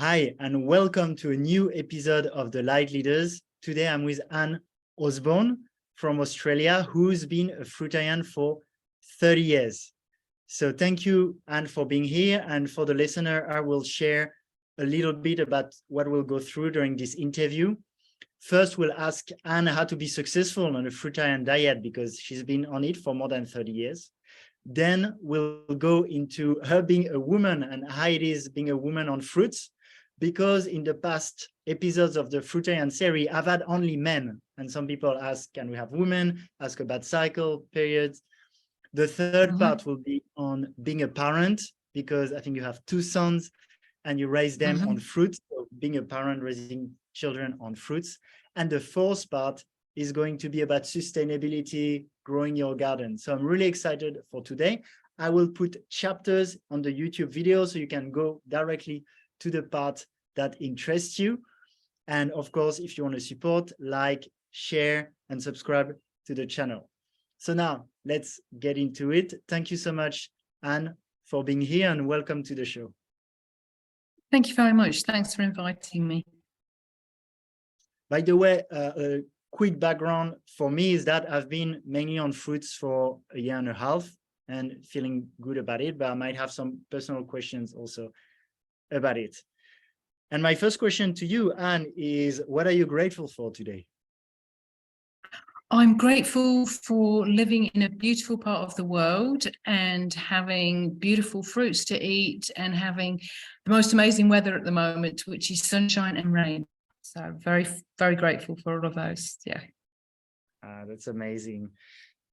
Hi, and welcome to a new episode of the Lightleaders. Today I'm with Anne Osborne from Australia, who's been a Fruitarian for 30 years. So thank you, Anne, for being here. And for the listener, I will share a little bit about what we'll go through during this interview. First, we'll ask Anne how to be successful on a Fruitarian diet because she's been on it for more than 30 years. Then we'll go into her being a woman and how it is being a woman on fruits, because in the past episodes of the Fruitarian series, I've had only men. And some people ask, can we have women? Ask about cycle periods. The third part will be on being a parent, because I think you have two sons and you raise them on fruits. So being a parent, raising children on fruits. And the fourth part is going to be about sustainability, growing your garden. So I'm really excited for today. I will put chapters on the YouTube video so you can go directly to the part that interests you. And of course, if you want to support, like, share, and subscribe to the channel. So now let's get into it. Thank you so much, Anne, for being here, and welcome to the show. Thank you very much. Thanks for inviting me. By the way, a quick background for me is that I've been mainly on fruits for a year and a half and feeling good about it, but I might have some personal questions also about it. And my first question to you, Anne, is what are you grateful for today? I'm grateful for living in a beautiful part of the world and having beautiful fruits to eat and having the most amazing weather at the moment, which is sunshine and rain. So very, very grateful for all of those. Yeah. That's amazing.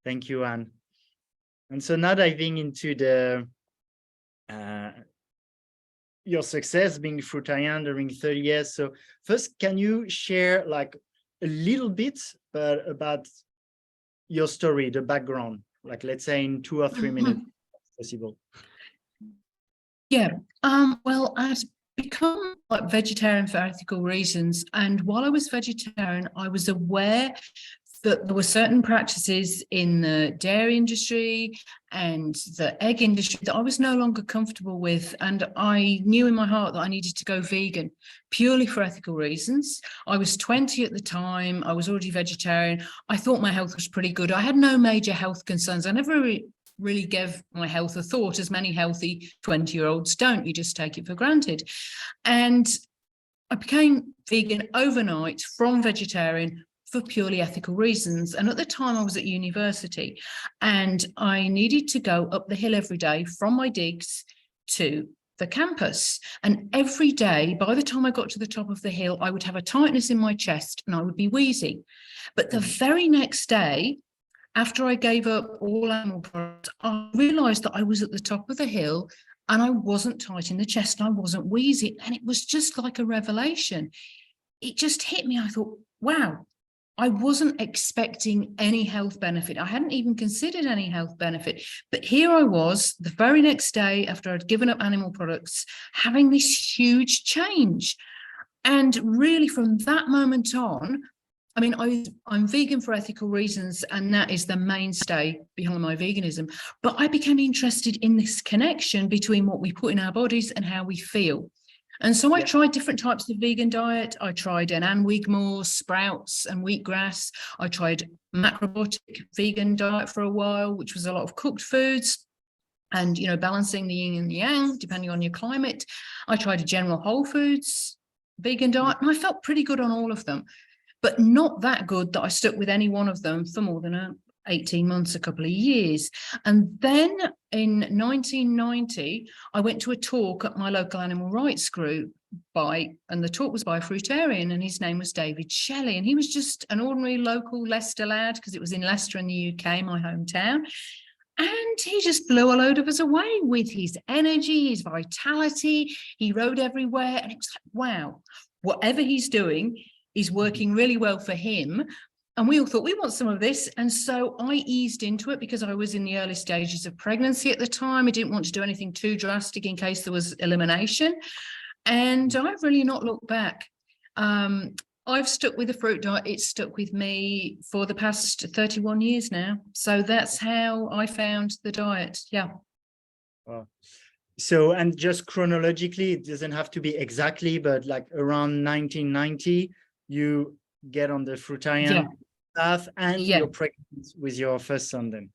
Thank you, Anne. And so now diving into the your success being Fruitarian during 30 years. So first, can you share like a little bit about your story, the background, like let's say in 2 or 3 minutes, if possible. Yeah. Well, I'd become like vegetarian for ethical reasons. And while I was vegetarian, I was aware that there were certain practices in the dairy industry and the egg industry that I was no longer comfortable with. And I knew in my heart that I needed to go vegan purely for ethical reasons. I was 20 at the time. I was already vegetarian. I thought my health was pretty good. I had no major health concerns. I never really gave my health a thought, as many healthy 20-year-olds don't. You just take it for granted. And I became vegan overnight from vegetarian for purely ethical reasons. And at the time I was at university and I needed to go up the hill every day from my digs to the campus. And every day, by the time I got to the top of the hill, I would have a tightness in my chest and I would be wheezy. But the very next day, after I gave up all animal products, I realized that I was at the top of the hill and I wasn't tight in the chest and I wasn't wheezy. And it was just like a revelation. It just hit me. I thought, wow, I wasn't expecting any health benefit. I hadn't even considered any health benefit. But here I was the very next day after I'd given up animal products, having this huge change. And really from that moment on, I mean, I'm vegan for ethical reasons, and that is the mainstay behind my veganism. But I became interested in this connection between what we put in our bodies and how we feel. And so I tried different types of vegan diet. I tried an Ann Wigmore, sprouts and wheatgrass. I tried macrobiotic vegan diet for a while, which was a lot of cooked foods and, you know, balancing the yin and the yang, depending on your climate. I tried a general whole foods vegan diet, and I felt pretty good on all of them, but not that good that I stuck with any one of them for more than 18 months, a couple of years. And then in 1990, I went to a talk at my local animal rights group and the talk was by a Fruitarian, and his name was David Shelley. And he was just an ordinary local Leicester lad, because it was in Leicester in the UK, my hometown. And he just blew a load of us away with his energy, his vitality. He rode everywhere. And it was like, wow, whatever he's doing is working really well for him. And we all thought, we want some of this. And so I eased into it because I was in the early stages of pregnancy at the time. I didn't want to do anything too drastic in case there was elimination. And I've really not looked back. I've stuck with the fruit diet. It's stuck with me for the past 31 years now. So that's how I found the diet. Yeah. Wow. So, and just chronologically, it doesn't have to be exactly, but like around 1990, you get on the Fruitarian path and you're pregnant with your first son then.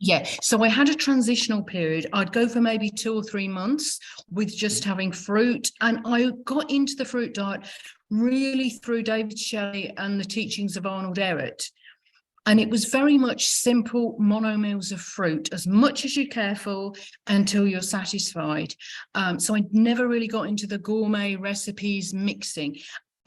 Yeah, so I had a transitional period. I'd go for maybe 2 or 3 months with just having fruit. And I got into the fruit diet really through David Shelley and the teachings of Arnold Ehret. And it was very much simple mono meals of fruit, as much as you're careful until you're satisfied. So I never really got into the gourmet recipes mixing.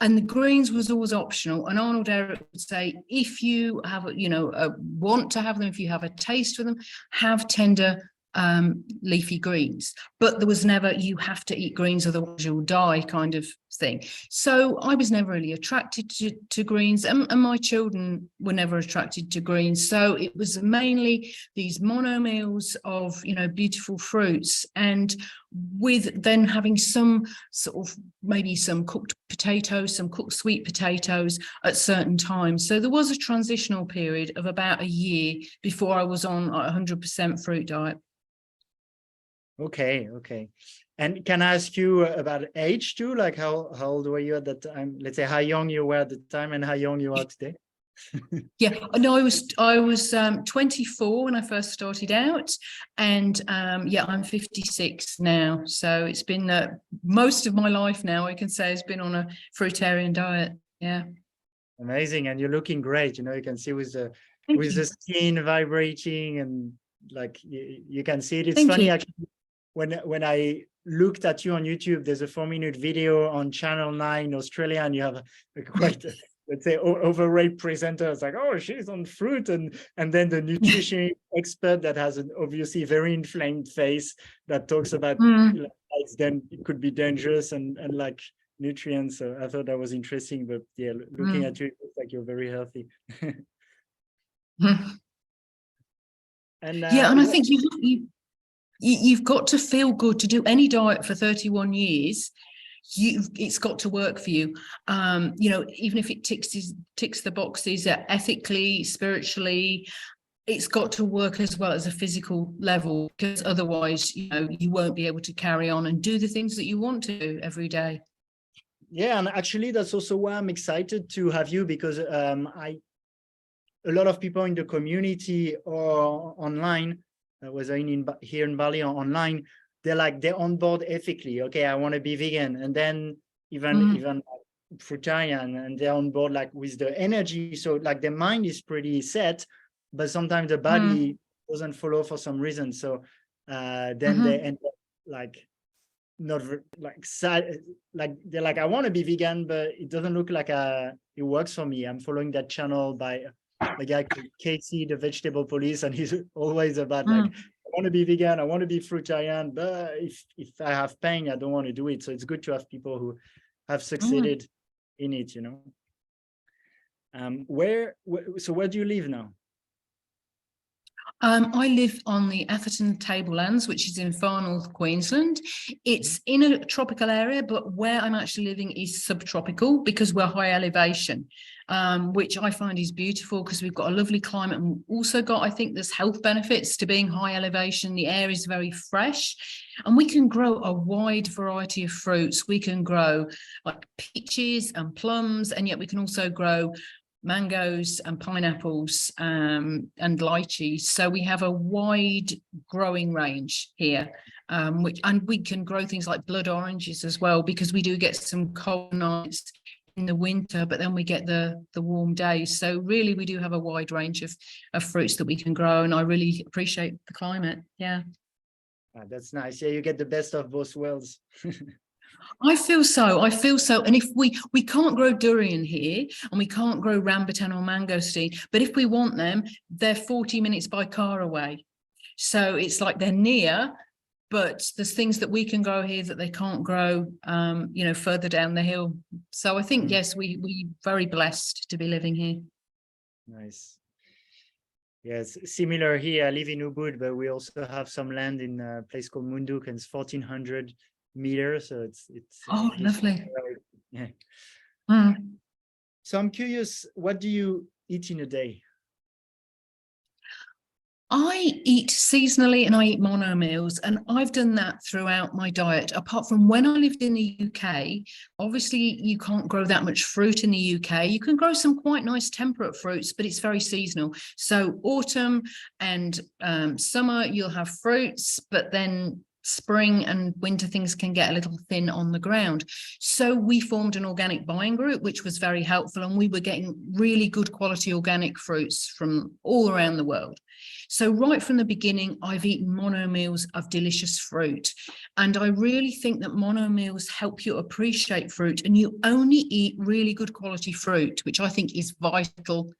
And the greens was always optional. And Arnold Ehret would say, if you have, want to have them, if you have a taste for them, have tender leafy greens. But there was never, you have to eat greens, otherwise you'll die kind of thing. So I was never really attracted to greens, and my children were never attracted to greens. So it was mainly these mono meals of, beautiful fruits, and with then having some sort of maybe some cooked potatoes, some cooked sweet potatoes at certain times. So there was a transitional period of about a year before I was on a 100% fruit diet. Okay. And can I ask you about age too? Like how old were you at that time? Let's say how young you were at the time and how young you are today. Yeah, no, I was 24 when I first started out, and I'm 56 now. So it's been most of my life now, I can say, has been on a fruitarian diet. Yeah. Amazing, and you're looking great. You can see with the the skin vibrating, and like you can see it. It's funny actually. When I looked at you on YouTube, there's a 4-minute video on Channel 9 Australia, and you have a quite, let's say, overrated presenter. It's like, oh, she's on fruit, and then the nutrition expert that has an obviously very inflamed face that talks about then it could be dangerous and like nutrients. So I thought that was interesting. But yeah, looking at you, it looks like you're very healthy. And I think you've got to feel good to do any diet for 31 years. It's got to work for you. Even if it ticks the boxes ethically, spiritually, it's got to work as well as a physical level, because otherwise, you won't be able to carry on and do the things that you want to do every day. Yeah, and actually, that's also why I'm excited to have you, because a lot of people in the community or online, whether here in Bali or online, they're on board ethically. Okay, I want to be vegan, and then even fruitarian, and they're on board like with the energy. So like their mind is pretty set, but sometimes the body doesn't follow for some reason. So then they end up like not like sad. Like they're like, I want to be vegan, but it doesn't look like it works for me. I'm following that channel by the guy called Casey, the vegetable police, and he's always about like, I want to be vegan, I want to be fruitarian, but if I have pain, I don't want to do it. So it's good to have people who have succeeded in it, So where do you live now? I live on the Atherton Tablelands, which is in far north Queensland. It's in a tropical area, but where I'm actually living is subtropical because we're high elevation, which I find is beautiful because we've got a lovely climate, and also got, I think there's health benefits to being high elevation. The air is very fresh, and we can grow a wide variety of fruits. We can grow like peaches and plums, and yet we can also grow mangoes and pineapples and lychees. So we have a wide growing range here, and we can grow things like blood oranges as well, because we do get some cold nights in the winter, but then we get the warm days. So really we do have a wide range of fruits that we can grow, and I really appreciate the climate. Yeah. That's nice. Yeah, you get the best of both worlds. I feel so. And if we can't grow durian here, and we can't grow rambutan or mangosteen, but if we want them, they're 40 minutes by car away. So it's like they're near, but there's things that we can grow here that they can't grow, further down the hill. So I think, yes, we very blessed to be living here. Nice. Yes, similar here. I live in Ubud, but we also have some land in a place called Munduk, and it's 1,400 meters. So it's lovely. Yeah. So I'm curious, what do you eat in a day? I eat seasonally and I eat mono meals, and I've done that throughout my diet. Apart from when I lived in the UK, obviously you can't grow that much fruit in the UK. You can grow some quite nice temperate fruits, but it's very seasonal. So autumn and summer, you'll have fruits, but then spring and winter things can get a little thin on the ground. So we formed an organic buying group, which was very helpful, and we were getting really good quality organic fruits from all around the world. So right from the beginning, I've eaten mono meals of delicious fruit. And I really think that mono meals help you appreciate fruit, and you only eat really good quality fruit, which I think is vital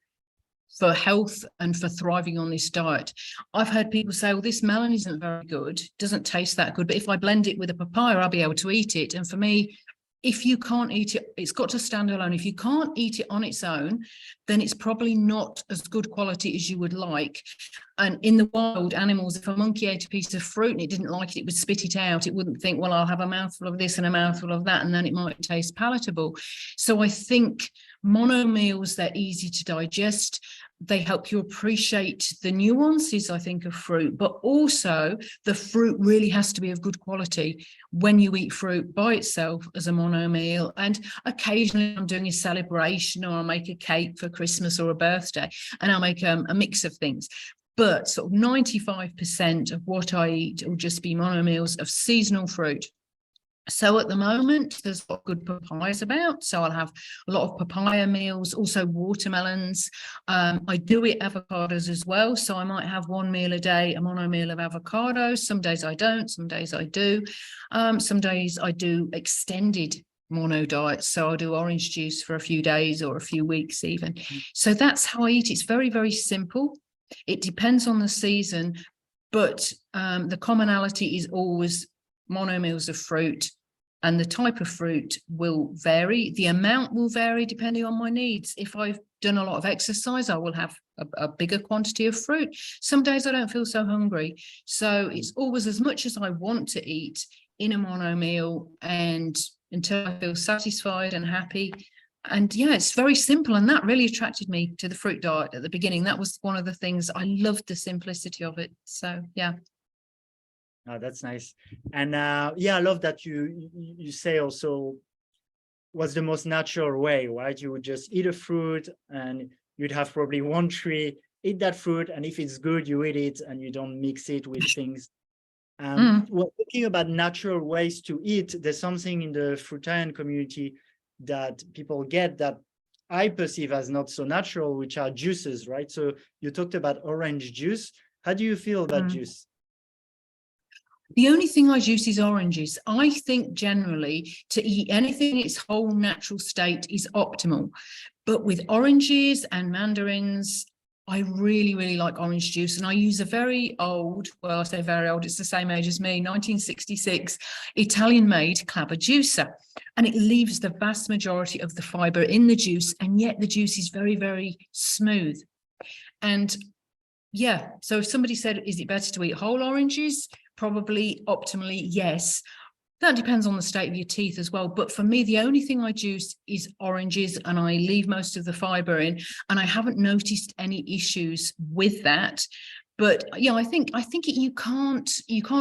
for health and for thriving on this diet. I've heard people say, well, this melon isn't very good, doesn't taste that good, but if I blend it with a papaya, I'll be able to eat it. And for me, if you can't eat it, it's got to stand alone. If you can't eat it on its own, then it's probably not as good quality as you would like. And in the wild, animals, if a monkey ate a piece of fruit and it didn't like it, it would spit it out. It wouldn't think, well, I'll have a mouthful of this and a mouthful of that, and then it might taste palatable. So I think mono meals, they're easy to digest. They help you appreciate the nuances, I think, of fruit, but also the fruit really has to be of good quality when you eat fruit by itself as a mono meal. And occasionally I'm doing a celebration, or I'll make a cake for Christmas or a birthday, and I'll make a mix of things. But sort of 95% of what I eat will just be mono meals of seasonal fruit. So at the moment, there's a lot of good papayas about. So I'll have a lot of papaya meals, also watermelons. I do eat avocados as well. So I might have one meal a day, a mono meal of avocados. Some days I don't, some days I do. Some days I do extended mono diets. So I'll do orange juice for a few days or a few weeks even. So that's how I eat. It's very, very simple. It depends on the season, but the commonality is always mono meals of fruit. And the type of fruit will vary. The amount will vary depending on my needs. If I've done a lot of exercise, I will have a bigger quantity of fruit. Some days I don't feel so hungry. So it's always as much as I want to eat in a mono meal, and until I feel satisfied and happy. And yeah, it's very simple. And that really attracted me to the fruit diet at the beginning. That was one of the things. I loved the simplicity of it. So yeah. Oh, that's nice. And yeah, I love that you say also what's the most natural way, right? You would just eat a fruit and you'd have probably one tree, eat that fruit, and if it's good, you eat it and you don't mix it with things. Well, thinking about natural ways to eat, there's something in the Fruitarian community that people get that I perceive as not so natural, which are juices, right? So you talked about orange juice. How do you feel about juice? The only thing I juice is oranges. I think generally to eat anything in its whole natural state is optimal. But with oranges and mandarins, I really, really like orange juice. And I use a very old, well, I say very old, it's the same age as me, 1966, Italian-made Clabber juicer. And it leaves the vast majority of the fibre in the juice, and yet the juice is very, very smooth. And yeah, so if somebody said, is it better to eat whole oranges? Probably optimally, yes. That depends on the state of your teeth as well. But for me, the only thing I juice is oranges, and I leave most of the fibre in, and I haven't noticed any issues with that. But yeah, I think you can't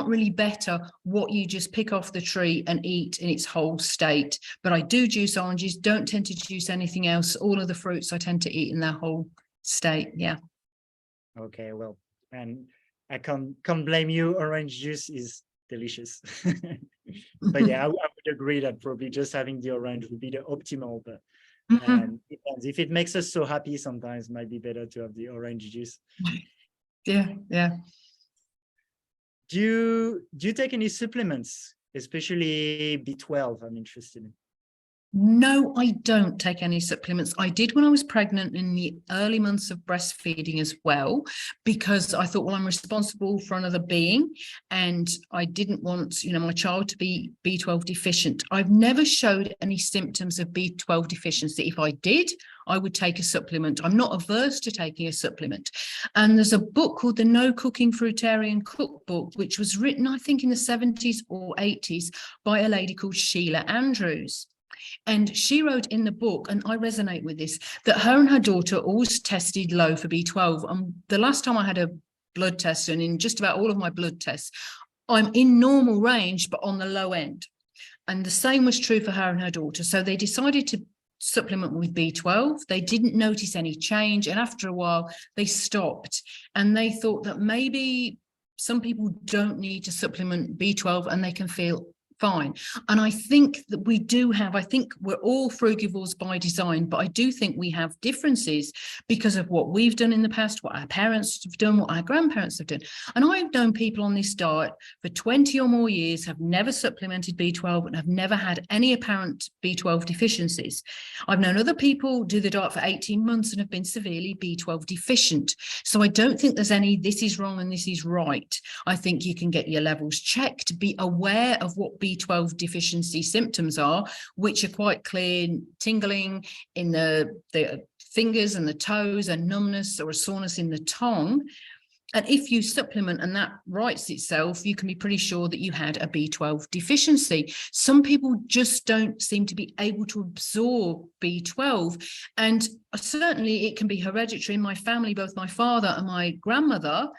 really better what you just pick off the tree and eat in its whole state. But I do juice oranges, don't tend to juice anything else. All of the fruits I tend to eat in their whole state. Yeah. Okay, well, and I can't blame you. Orange juice is delicious. But yeah, I would agree that probably just having the orange would be the optimal, but depends. If it makes us so happy, sometimes it might be better to have the orange juice. Yeah. Do you take any supplements, especially B12? I'm interested in. No, I don't take any supplements. I did when I was pregnant in the early months of breastfeeding as well, because I thought, well, I'm responsible for another being, and I didn't want, my child to be B12 deficient. I've never showed any symptoms of B12 deficiency. If I did, I would take a supplement. I'm not averse to taking a supplement. And there's a book called the No Cooking Fruitarian Cookbook, which was written, I think, in the 70s or 80s by a lady called Sheila Andrews. And she wrote in the book, and I resonate with this, that her and her daughter always tested low for B12. And the last time I had a blood tests, and in just about all of my blood tests, I'm in normal range, but on the low end. And the same was true for her and her daughter. So they decided to supplement with B12. They didn't notice any change. And after a while, they stopped. And they thought that maybe some people don't need to supplement B12 and they can feel fine. And I think that we do have, I think we're all frugivores by design, but I do think we have differences because of what we've done in the past, what our parents have done, what our grandparents have done. And I've known people on this diet for 20 or more years, have never supplemented B12 and have never had any apparent B12 deficiencies. I've known other people do the diet for 18 months and have been severely B12 deficient. So I don't think there's any, this is wrong and this is right. I think you can get your levels checked, be aware of what B12 deficiency symptoms are, which are quite clear: tingling in the fingers and the toes, and numbness or a soreness in the tongue. And if you supplement and that rights itself, you can be pretty sure that you had a B12 deficiency. Some people just don't seem to be able to absorb B12. And certainly it can be hereditary. In my family, both my father and my grandmother,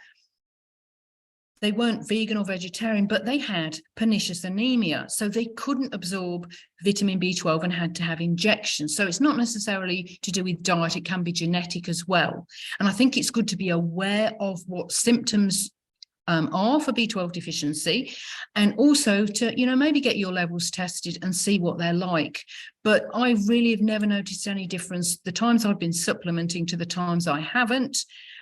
they weren't vegan or vegetarian, but they had pernicious anemia. So they couldn't absorb vitamin B12 and had to have injections. So it's not necessarily to do with diet, it can be genetic as well. And I think it's good to be aware of what symptoms are for B12 deficiency, and also to, you know, maybe get your levels tested and see what they're like. But I really have never noticed any difference the times I've been supplementing to the times I haven't.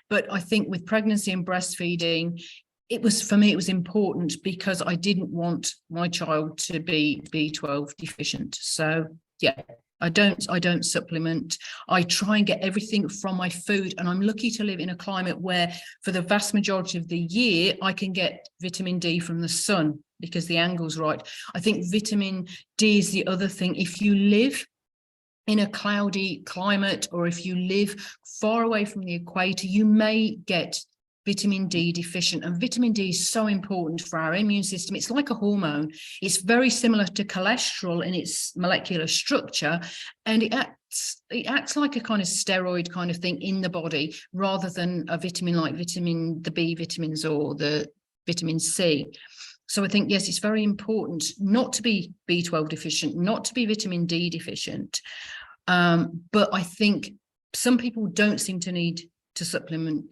But I think with pregnancy and breastfeeding, it was, for me, it was important because I didn't want my child to be B12 deficient. So yeah, I don't supplement. I try and get everything from my food, and I'm lucky to live in a climate where for the vast majority of the year I can get vitamin D from the sun because the angle's right. I think vitamin D is the other thing. If you live in a cloudy climate, or if you live far away from the equator, you may get vitamin D deficient. And vitamin D is so important for our immune system. It's like a hormone. It's very similar to cholesterol in its molecular structure, and it acts like a kind of steroid kind of thing in the body, rather than a vitamin like the B vitamins or the vitamin C. So I think, yes, it's very important not to be B12 deficient, not to be vitamin D deficient. But I think some people don't seem to need to supplement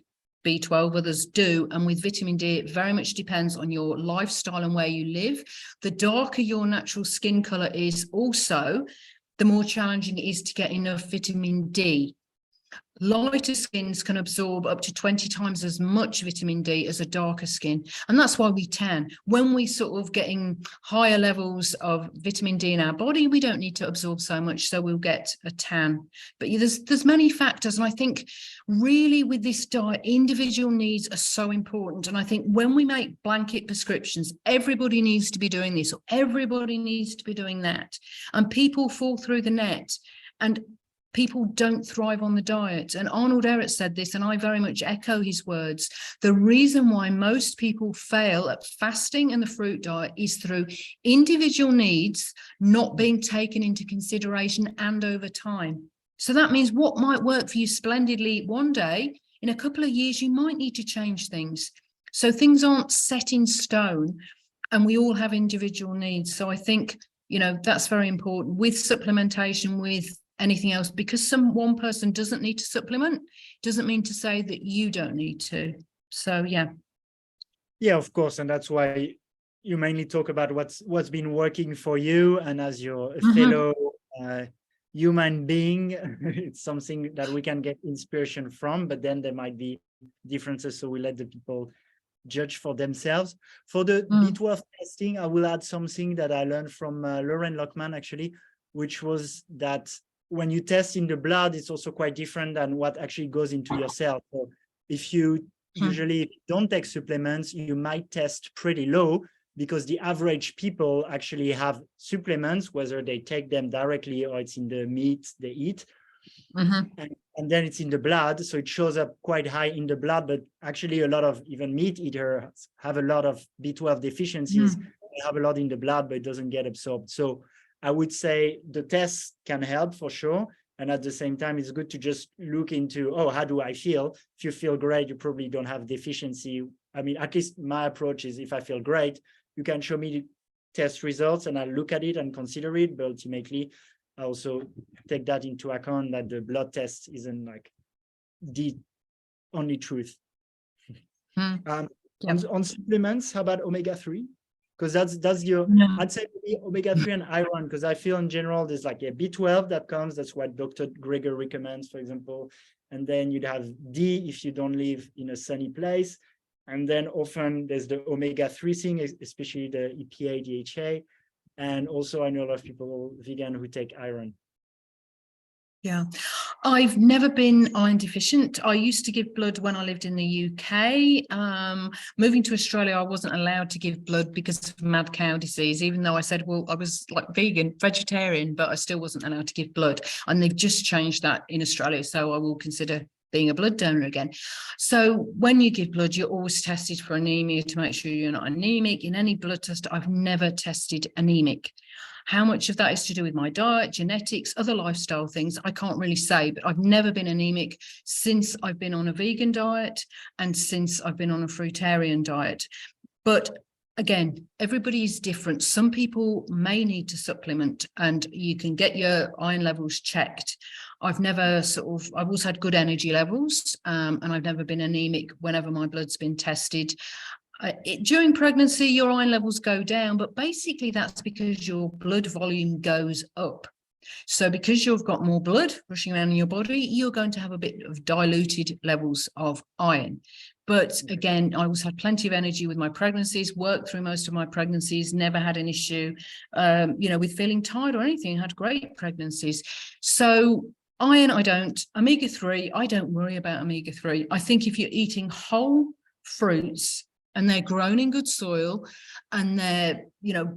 B12, others do. And with vitamin D, it very much depends on your lifestyle and where you live. The darker your natural skin color is, also, the more challenging it is to get enough vitamin D. Lighter skins can absorb up to 20 times as much vitamin D as a darker skin. And that's why we tan. When we sort of getting higher levels of vitamin D in our body, we don't need to absorb so much, so we'll get a tan. But there's many factors. And I think really with this diet, individual needs are so important. And I think when we make blanket prescriptions, everybody needs to be doing this, or everybody needs to be doing that, and people fall through the net. And people don't thrive on the diet. And Arnold Ehret said this, and I very much echo his words. The reason why most people fail at fasting and the fruit diet is through individual needs not being taken into consideration and over time. So that means what might work for you splendidly one day, in a couple of years, you might need to change things. So things aren't set in stone, and we all have individual needs. So I think, you know, that's very important with supplementation, with anything else, because one person doesn't need to supplement doesn't mean to say that you don't need to. So yeah, of course. And that's why you mainly talk about what's been working for you, and as you're a fellow human being, it's something that we can get inspiration from, but then there might be differences, so we let the people judge for themselves. For the B12 testing, I will add something that I learned from Lauren Lockman, actually, which was that when you test in the blood, it's also quite different than what actually goes into your cell. So if you usually don't take supplements, you might test pretty low, because the average people actually have supplements, whether they take them directly or it's in the meat they eat. And then it's in the blood, so it shows up quite high in the blood. But actually a lot of even meat eaters have a lot of B12 deficiencies. They have a lot in the blood, but it doesn't get absorbed. So I would say the tests can help for sure. And at the same time, it's good to just look into, oh, how do I feel? If you feel great, you probably don't have deficiency. I mean, at least my approach is, if I feel great, you can show me the test results and I'll look at it and consider it. But ultimately, I also take that into account, that the blood test isn't like the only truth. On supplements, how about omega-3? Because that's your, I'd say omega-3 and iron, because I feel in general there's like a B12 that comes, that's what Dr. Greger recommends, for example. And then you'd have D if you don't live in a sunny place. And then often there's the omega-3 thing, especially the EPA, DHA. And also I know a lot of people vegan who take iron. Yeah, I've never been iron deficient. I used to give blood when I lived in the UK. Moving to Australia, I wasn't allowed to give blood because of mad cow disease, even though I said, well, I was like vegetarian, but I still wasn't allowed to give blood. And they've just changed that in Australia. So I will consider being a blood donor again. So when you give blood, you're always tested for anemia to make sure you're not anemic. In any blood test, I've never tested anemic. How much of that is to do with my diet, genetics, other lifestyle things, I can't really say, but I've never been anemic since I've been on a vegan diet and since I've been on a fruitarian diet. But again, everybody is different. Some people may need to supplement and you can get your iron levels checked. I've never I've always had good energy levels and I've never been anemic whenever my blood's been tested. During pregnancy, your iron levels go down, but basically that's because your blood volume goes up. So because you've got more blood rushing around in your body, you're going to have a bit of diluted levels of iron. But again, I always had plenty of energy with my pregnancies, worked through most of my pregnancies, never had an issue, with feeling tired or anything, had great pregnancies. So iron, I don't. Omega-3, I don't worry about omega-3. I think if you're eating whole fruits, and they're grown in good soil and they're,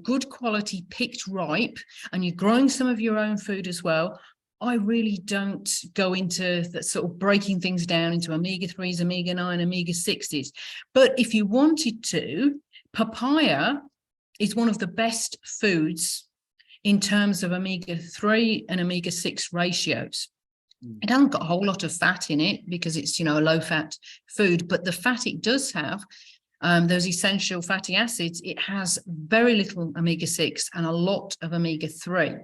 good quality, picked ripe, and you're growing some of your own food as well, I really don't go into that sort of breaking things down into omega-3s, omega-9, omega-6s. But if you wanted to, papaya is one of the best foods in terms of omega-3 and omega-6 ratios. It hasn't got a whole lot of fat in it because it's, a low-fat food, but the fat it does have, those essential fatty acids, it has very little omega-6 and a lot of omega-3.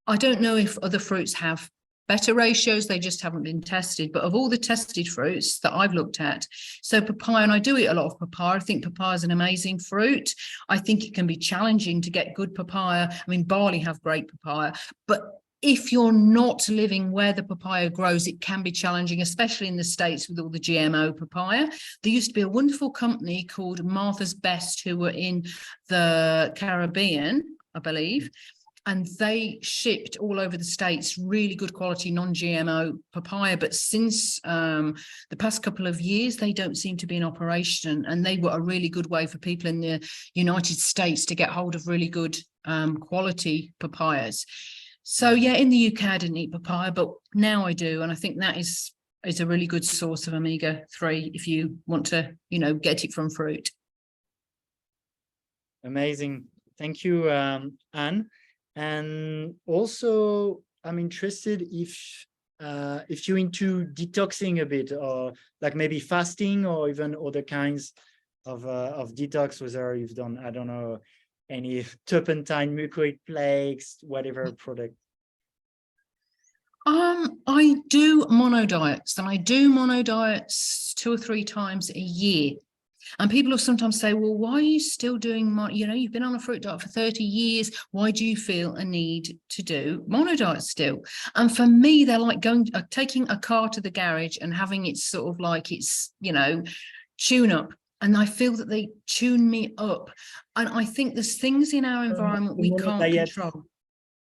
I don't know if other fruits have better ratios, they just haven't been tested, but of all the tested fruits that I've looked at, so papaya, and I do eat a lot of papaya, I think papaya is an amazing fruit. I think it can be challenging to get good papaya. I mean, barley have great papaya, but if you're not living where the papaya grows, it can be challenging, especially in the States with all the GMO papaya. There used to be a wonderful company called Martha's Best who were in the Caribbean, I believe, and they shipped all over the States really good quality non-GMO papaya. But since the past couple of years, they don't seem to be in operation, and they were a really good way for people in the United States to get hold of really good quality papayas. So yeah, in the UK, I didn't eat papaya, but now I do. And I think that is a really good source of omega-3 if you want to, get it from fruit. Amazing. Thank you, Anne. And also, I'm interested if you're into detoxing a bit, or like maybe fasting or even other kinds of detox, whether you've done, I don't know, any turpentine, mucoid plaques, whatever product. I do mono diets, and I do mono diets 2 or 3 times a year. And people will sometimes say, well, why are you still doing you've been on a fruit diet for 30 years. Why do you feel a need to do mono diets still? And for me, they're like taking a car to the garage and having it sort of like it's, tune up. And I feel that they tune me up. And I think there's things in our environment we can't control.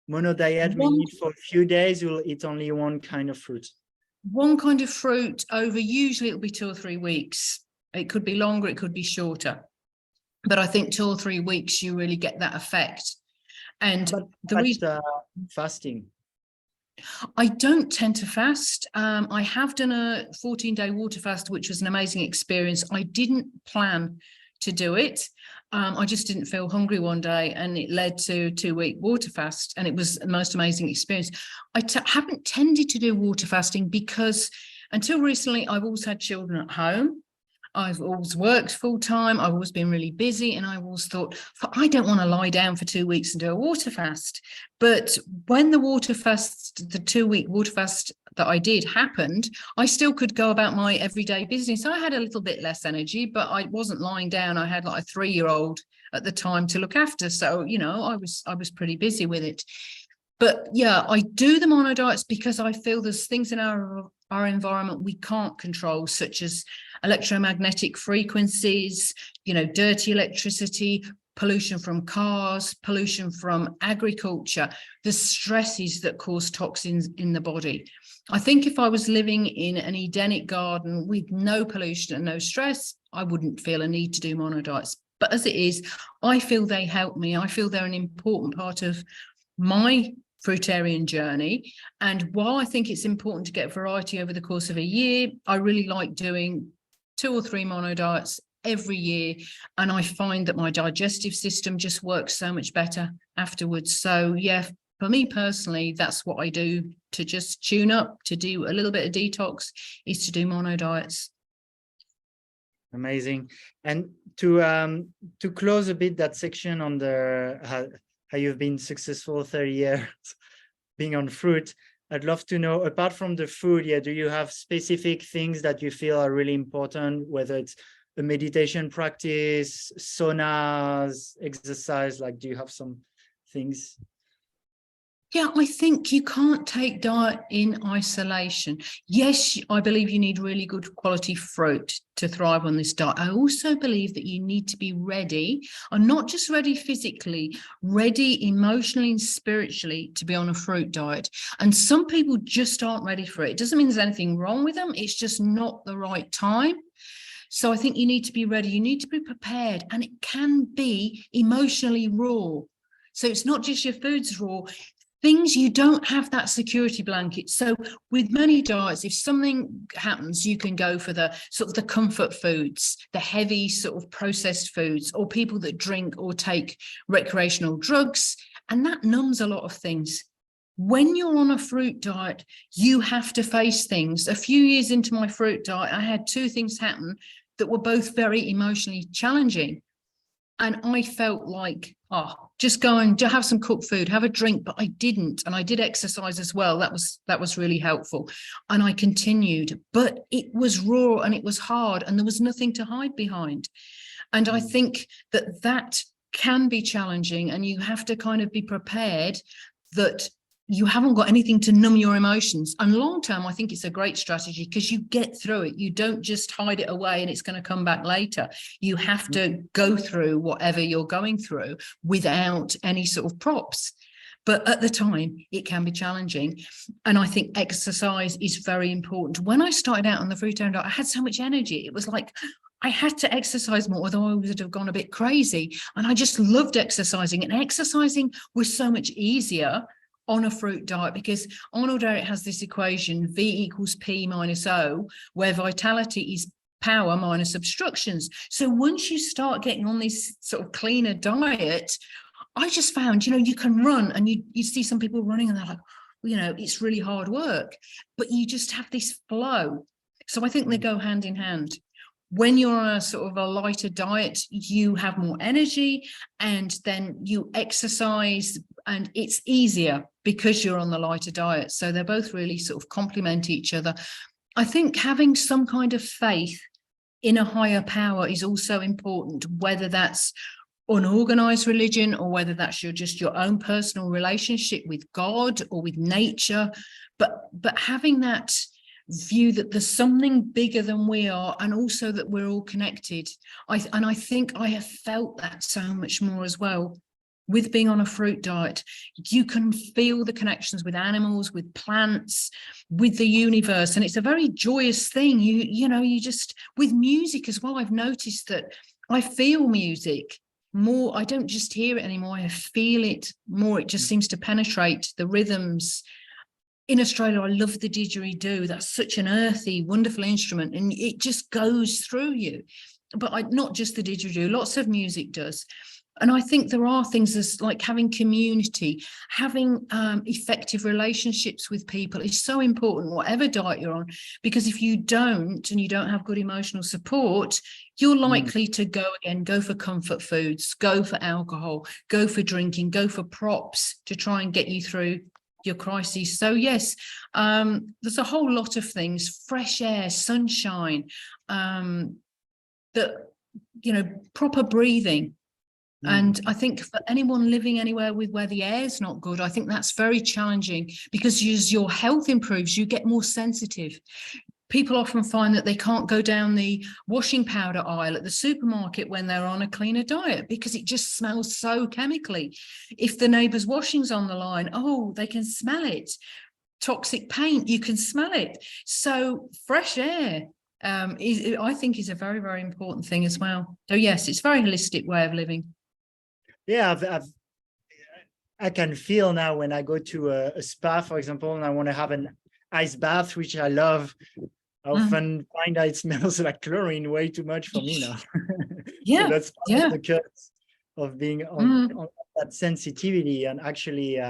Mono diet means for a few days, you'll eat only one kind of fruit. One kind of fruit over, usually it'll be 2 or 3 weeks. It could be longer, it could be shorter. But I think 2 or 3 weeks, you really get that effect. And the reason fasting. I don't tend to fast. I have done a 14-day water fast, which was an amazing experience. I didn't plan to do it. I just didn't feel hungry one day, and it led to a 2-week water fast, and it was the most amazing experience. I haven't tended to do water fasting because until recently, I've always had children at home. I've always worked full time. I've always been really busy, and I always thought, I don't want to lie down for 2 weeks and do a water fast. But when the 2-week water fast that I did happened, I still could go about my everyday business. I had a little bit less energy, but I wasn't lying down. I had like a 3-year-old at the time to look after. So, I was pretty busy with it. But yeah, I do the mono diets because I feel there's things in our environment we can't control, such as electromagnetic frequencies, dirty electricity, pollution from cars, pollution from agriculture, the stresses that cause toxins in the body. I think if I was living in an Edenic garden with no pollution and no stress, I wouldn't feel a need to do mono diets. But as it is, I feel they help me. I feel they're an important part of my Fruitarian journey. And while I think it's important to get variety over the course of a year, I really like doing 2 or 3 mono diets every year. And I find that my digestive system just works so much better afterwards. So yeah, for me personally, that's what I do to just tune up, to do a little bit of detox, is to do mono diets. Amazing. And to close a bit that section on the how you've been successful 30 years being on fruit, I'd love to know, apart from the food, do you have specific things that you feel are really important, whether it's a meditation practice, saunas, exercise? Like, do you have some things? Yeah, I think you can't take diet in isolation. Yes, I believe you need really good quality fruit to thrive on this diet. I also believe that you need to be ready, and not just ready physically, ready emotionally and spiritually to be on a fruit diet. And some people just aren't ready for it. It doesn't mean there's anything wrong with them. It's just not the right time. So I think you need to be ready. You need to be prepared, and it can be emotionally raw. So it's not just your food's raw. Things you don't have that security blanket. So with many diets, if something happens, you can go for the sort of the comfort foods, the heavy sort of processed foods, or people that drink or take recreational drugs, and that numbs a lot of things. When you're on a fruit diet, you have to face things. A few years into my fruit diet, I had 2 things happen that were both very emotionally challenging. And I felt like, just go and have some cooked food, have a drink, but I didn't. And I did exercise as well. That was really helpful. And I continued, but it was raw and it was hard and there was nothing to hide behind. And I think that can be challenging, and you have to kind of be prepared that you haven't got anything to numb your emotions. And long term, I think it's a great strategy because you get through it. You don't just hide it away and it's going to come back later. You have to go through whatever you're going through without any sort of props. But at the time, it can be challenging. And I think exercise is very important. When I started out on the Fruitarian diet, I had so much energy. It was like I had to exercise more, although I would have gone a bit crazy. And I just loved exercising. And exercising was so much easier on a fruit diet, because Arnold Ehret has this equation, V equals P minus O, where vitality is power minus obstructions. So once you start getting on this sort of cleaner diet, I just found, you can run, and you see some people running and they're like, it's really hard work, but you just have this flow. So I think they go hand in hand. When you're on a sort of a lighter diet, you have more energy, and then you exercise, and it's easier because you're on the lighter diet. So they're both really sort of complement each other. I think having some kind of faith in a higher power is also important, whether that's unorganized religion or whether that's just your own personal relationship with God or with nature. But having that view that there's something bigger than we are, and also that we're all connected. I think I have felt that so much more as well with being on a fruit diet. You can feel the connections with animals, with plants, with the universe, and it's a very joyous thing. You just, with music as well, I've noticed that I feel music more. I don't just hear it anymore, I feel it more. It just seems to penetrate the rhythms. In Australia, I love the didgeridoo. That's such an earthy, wonderful instrument, and it just goes through you. not just the didgeridoo, lots of music does. And I think there are things as like having community, having effective relationships with people is so important, whatever diet you're on, because if you don't, and you don't have good emotional support, you're likely to go for comfort foods, go for alcohol, go for drinking, go for props to try and get you through your crises. So yes, there's a whole lot of things, fresh air, sunshine, proper breathing. And I think for anyone living anywhere where the air is not good, I think that's very challenging, because as your health improves, you get more sensitive. People often find that they can't go down the washing powder aisle at the supermarket when they're on a cleaner diet, because it just smells so chemically. If the neighbour's washing's on the line, they can smell it. Toxic paint, you can smell it. So fresh air, I think, is a very, very important thing as well. So yes, it's a very holistic way of living. Yeah, I can feel now when I go to a spa, for example, and I want to have an ice bath, which I love. I often find that it smells like chlorine way too much for me now. Yeah, so that's part of the curse of being on that sensitivity. And actually,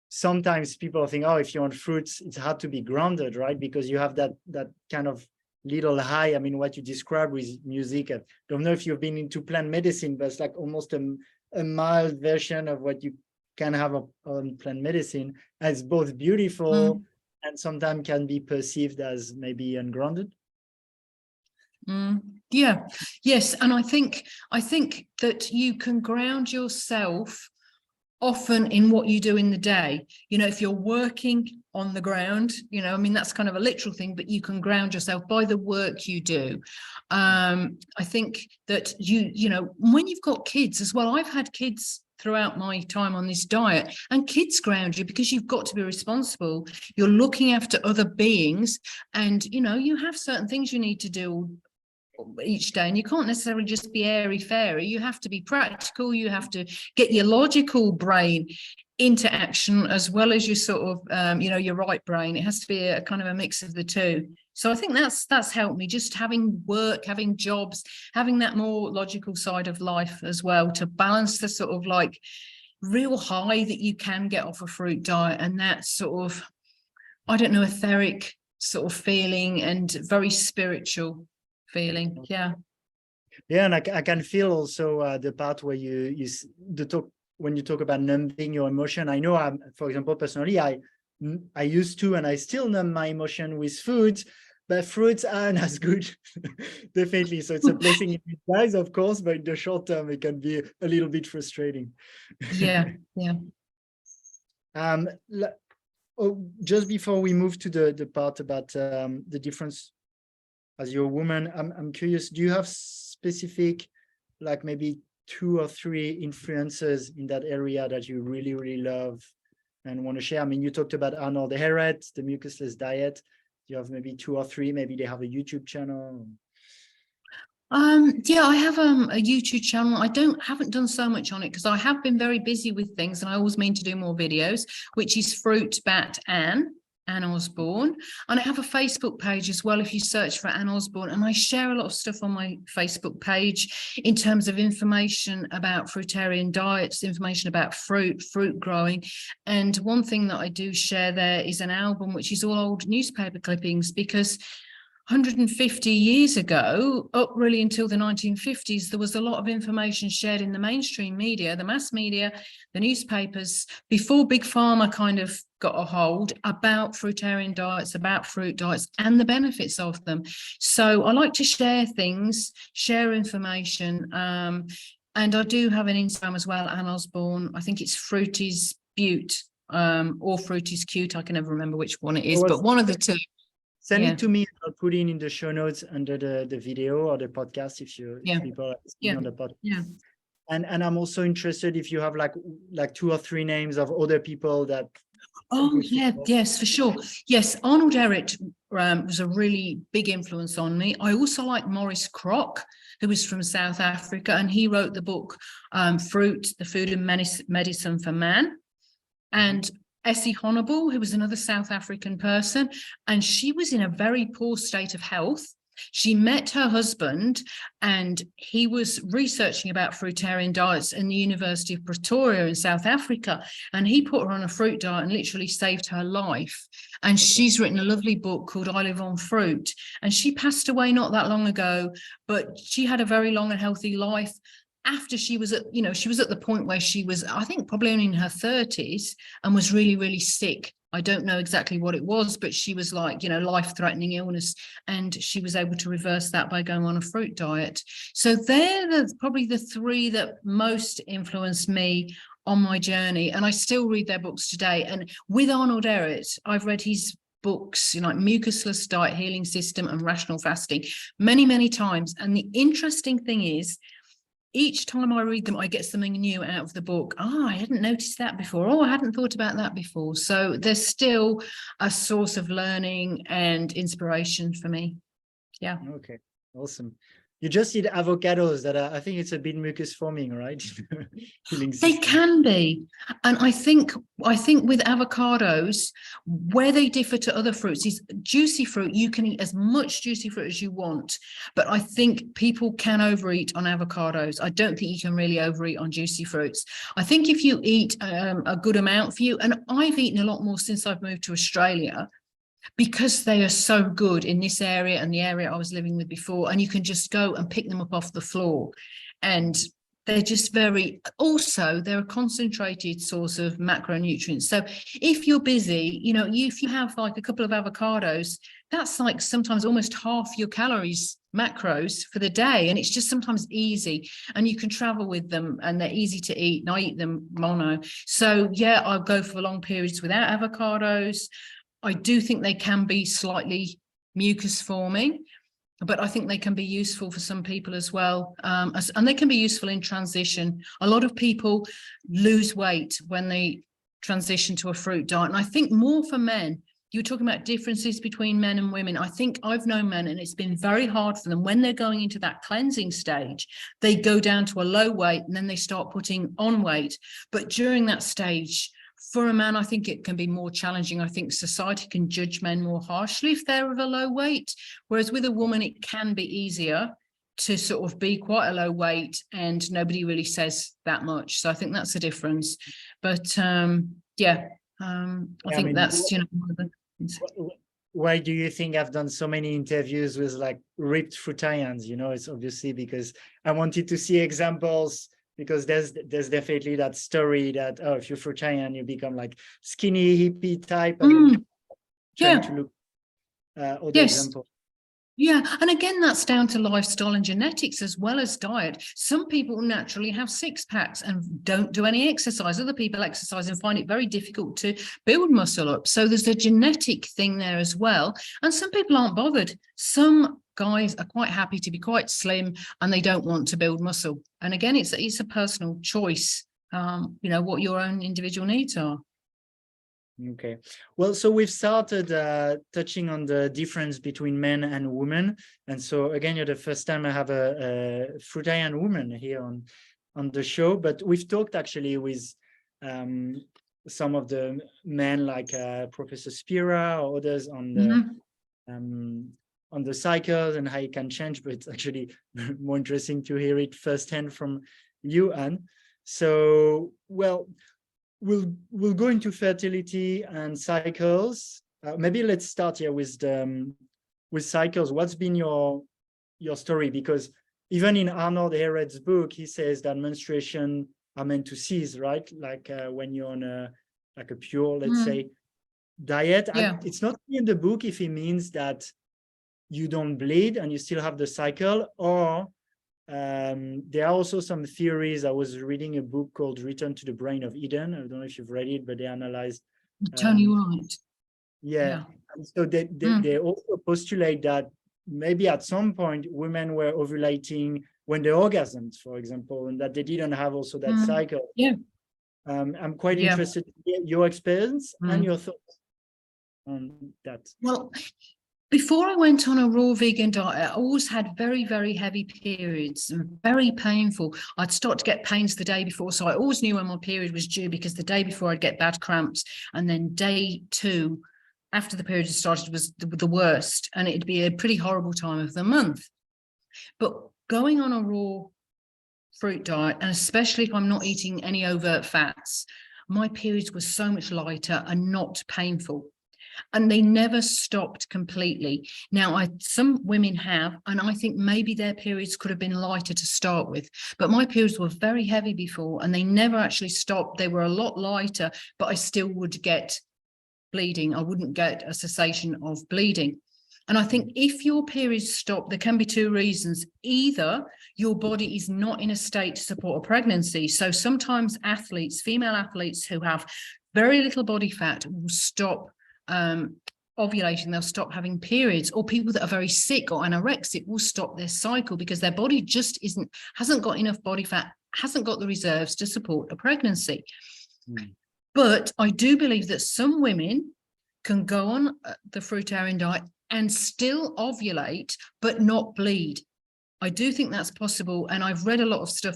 sometimes people think, if you want fruits, it's hard to be grounded, right? Because you have that kind of little high. I mean, what you described with music, I don't know if you've been into plant medicine, but it's like almost a mild version of what you can have on plant medicine. And it's both beautiful and sometimes can be perceived as maybe ungrounded. Yeah, yes. And I think that you can ground yourself often in what you do in the day. If you're working on the ground, that's kind of a literal thing, but you can ground yourself by the work you do. I think that when you've got kids as well, I've had kids throughout my time on this diet, and kids ground you, because you've got to be responsible. You're looking after other beings, and you have certain things you need to do each day, and you can't necessarily just be airy fairy. You have to be practical. You have to get your logical brain into action, as well as your sort of your right brain. It has to be a kind of a mix of the two. So I think that's helped me, just having work, having jobs, having that more logical side of life as well, to balance the sort of like real high that you can get off a fruit diet, and that sort of, I don't know, etheric sort of feeling, and very spiritual feeling. Yeah, and I can feel also the part where when you talk about numbing your emotion. I know, for example, personally, I used to, and I still numb my emotion with food, but fruits aren't as good. Definitely. So it's a blessing in disguise, of course, but in the short term, it can be a little bit frustrating. Yeah. Just before we move to the part about the difference as you're a woman, I'm curious, do you have specific, like maybe 2 or 3 influences in that area that you really, really love and want to share? I mean, you talked about Arnold Ehret, the mucusless diet. Do you have maybe 2 or 3? Maybe they have a YouTube channel. Yeah, I have a YouTube channel. I haven't done so much on it because I have been very busy with things, and I always mean to do more videos, which is Fruit Bat Anne Osborne. And I have a Facebook page as well, if you search for Anne Osborne, and I share a lot of stuff on my Facebook page in terms of information about fruitarian diets, information about fruit growing. And one thing that I do share there is an album which is all old newspaper clippings, because 150 years ago, up really until the 1950s, there was a lot of information shared in the mainstream media, the mass media, the newspapers, before Big Pharma kind of got a hold, about fruitarian diets, about fruit diets, and the benefits of them. So I like to share things, share information, and I do have an Instagram as well, Anne Osborne. I think it's Fruit is Beaut, or Fruit is Cute. I can never remember which one it is, but one of the two. Send it to me. I'll put it in the show notes under the video or the podcast if people are listening on the podcast. Yeah. And I'm also interested if you have like 2 or 3 names of other people that. Oh yeah, yes, for sure. Yes, Arnold Ehret was a really big influence on me. I also like Maurice Kroc, who is from South Africa, and he wrote the book Fruit, the Food and Medicine for Man. And Essie Honorable, who was another South African person, and she was in a very poor state of health. She met her husband, and he was researching about fruitarian diets in the University of Pretoria in South Africa. And he put her on a fruit diet and literally saved her life. And she's written a lovely book called I Live on Fruit. And she passed away not that long ago, but she had a very long and healthy life. After she was at, she was at the point where she was, I think, probably only in her 30s and was really, really sick. I don't know exactly what it was, but she was like, life-threatening illness. And she was able to reverse that by going on a fruit diet. So they're probably the three that most influenced me on my journey. And I still read their books today. And with Arnold Ehret, I've read his books, like Mucusless Diet Healing System and Rational Fasting, many, many times. And the interesting thing is, each time I read them, I get something new out of the book. I hadn't noticed that before. I hadn't thought about that before. So there's still a source of learning and inspiration for me. Yeah. Okay, awesome. You just eat avocados that I think it's a bit mucus forming, right? They can be. And I think with avocados, where they differ to other fruits is juicy fruit. You can eat as much juicy fruit as you want. But I think people can overeat on avocados. I don't think you can really overeat on juicy fruits. I think if you eat a good amount for you, and I've eaten a lot more since I've moved to Australia, because they are so good in this area and the area I was living with before, and you can just go and pick them up off the floor, and they're just they're a concentrated source of macronutrients. So if you're busy, if you have like a couple of avocados, that's like sometimes almost half your calories macros for the day, and it's just sometimes easy, and you can travel with them and they're easy to eat, and I eat them mono. So yeah, I'll go for long periods without avocados. I do think they can be slightly mucus forming, but I think they can be useful for some people as well. And they can be useful in transition. A lot of people lose weight when they transition to a fruit diet. And I think more for men. You were talking about differences between men and women. I think I've known men, and it's been very hard for them when they're going into that cleansing stage. They go down to a low weight and then they start putting on weight. But during that stage, for a man, I think it can be more challenging. I think society can judge men more harshly if they're of a low weight, whereas with a woman, it can be easier to sort of be quite a low weight and nobody really says that much. So I think that's the difference. But I think that's, one of the things. Why do you think I've done so many interviews with like ripped fruitarians? It's obviously because I wanted to see examples, because there's definitely that story that, if you're fruitarian, you become like skinny hippie type. And trying to look other examples. Yeah, and again, that's down to lifestyle and genetics as well as diet. Some people naturally have six packs and don't do any exercise. Other people exercise and find it very difficult to build muscle up. So there's a genetic thing there as well. And some people aren't bothered. Some guys are quite happy to be quite slim and they don't want to build muscle. And again, it's a personal choice, what your own individual needs are. Okay, well, so we've started touching on the difference between men and women, and so again, you're the first time I have a fruitarian woman here on the show, but we've talked actually with some of the men like Professor Spira or others on the cycles and how it can change, but it's actually more interesting to hear it firsthand from you, Anne. So, well, we'll go into fertility and cycles. Maybe let's start here with cycles. What's been your story? Because even in Arnold Ehret's book, he says that menstruation are meant to cease, right? Like when you're on a pure, let's say, diet. Yeah. It's not in the book if it means that you don't bleed and you still have the cycle, or there are also some theories. I was reading a book called Return to the Brain of Eden. I don't know if you've read it, but they analyzed Tony White. Yeah. So they also postulate that maybe at some point women were ovulating when they orgasmed, for example, and that they didn't have also that cycle. Yeah. I'm quite interested in your experience and your thoughts on that. Well, before I went on a raw vegan diet, I always had very, very heavy periods and very painful. I'd start to get pains the day before. So I always knew when my period was due, because the day before I'd get bad cramps. And then day 2, after the period started was the worst, and it'd be a pretty horrible time of the month. But going on a raw fruit diet, and especially if I'm not eating any overt fats, my periods were so much lighter and not painful. And they never stopped completely. Now, some women have, and I think maybe their periods could have been lighter to start with, but my periods were very heavy before, and they never actually stopped. They were a lot lighter, but I still would get bleeding. I wouldn't get a cessation of bleeding. And I think if your periods stop, there can be two reasons. Either your body is not in a state to support a pregnancy. So sometimes athletes, female athletes who have very little body fat will stop ovulation, they'll stop having periods, or people that are very sick or anorexic will stop their cycle because their body just hasn't got enough body fat, hasn't got the reserves to support a pregnancy. But I do believe that some women can go on the Fruitarian diet and still ovulate but not bleed. I do think that's possible, and I've read a lot of stuff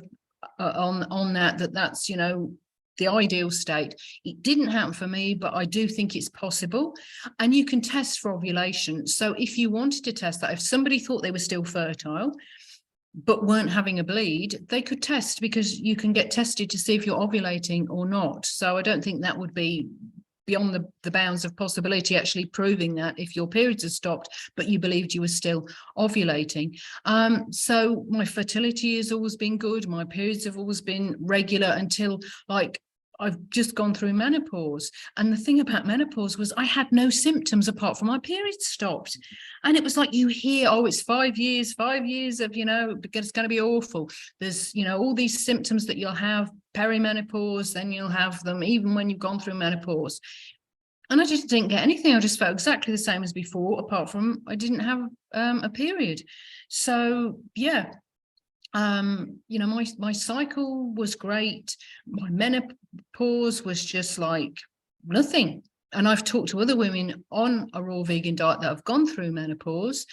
on that's, you know, the ideal state. It didn't happen for me, but I do think it's possible, and you can test for ovulation. So if you wanted to test that, if somebody thought they were still fertile but weren't having a bleed, they could test, because you can get tested to see if you're ovulating or not. So I don't think that would be beyond the bounds of possibility, actually proving that if your periods had stopped but you believed you were still ovulating. So my fertility has always been good, my periods have always been regular until, like, I've just gone through menopause. And the thing about menopause was I had no symptoms apart from my periods stopped. And it was like, you hear, oh, it's 5 years of, you know, it's going to be awful. There's, you know, all these symptoms that you'll have perimenopause, then you'll have them even when you've gone through menopause. And I just didn't get anything. I just felt exactly the same as before, apart from I didn't have a period. So, yeah. You know, my cycle was great. My menopause was just like nothing. And I've talked to other women on a raw vegan diet that have gone through menopause,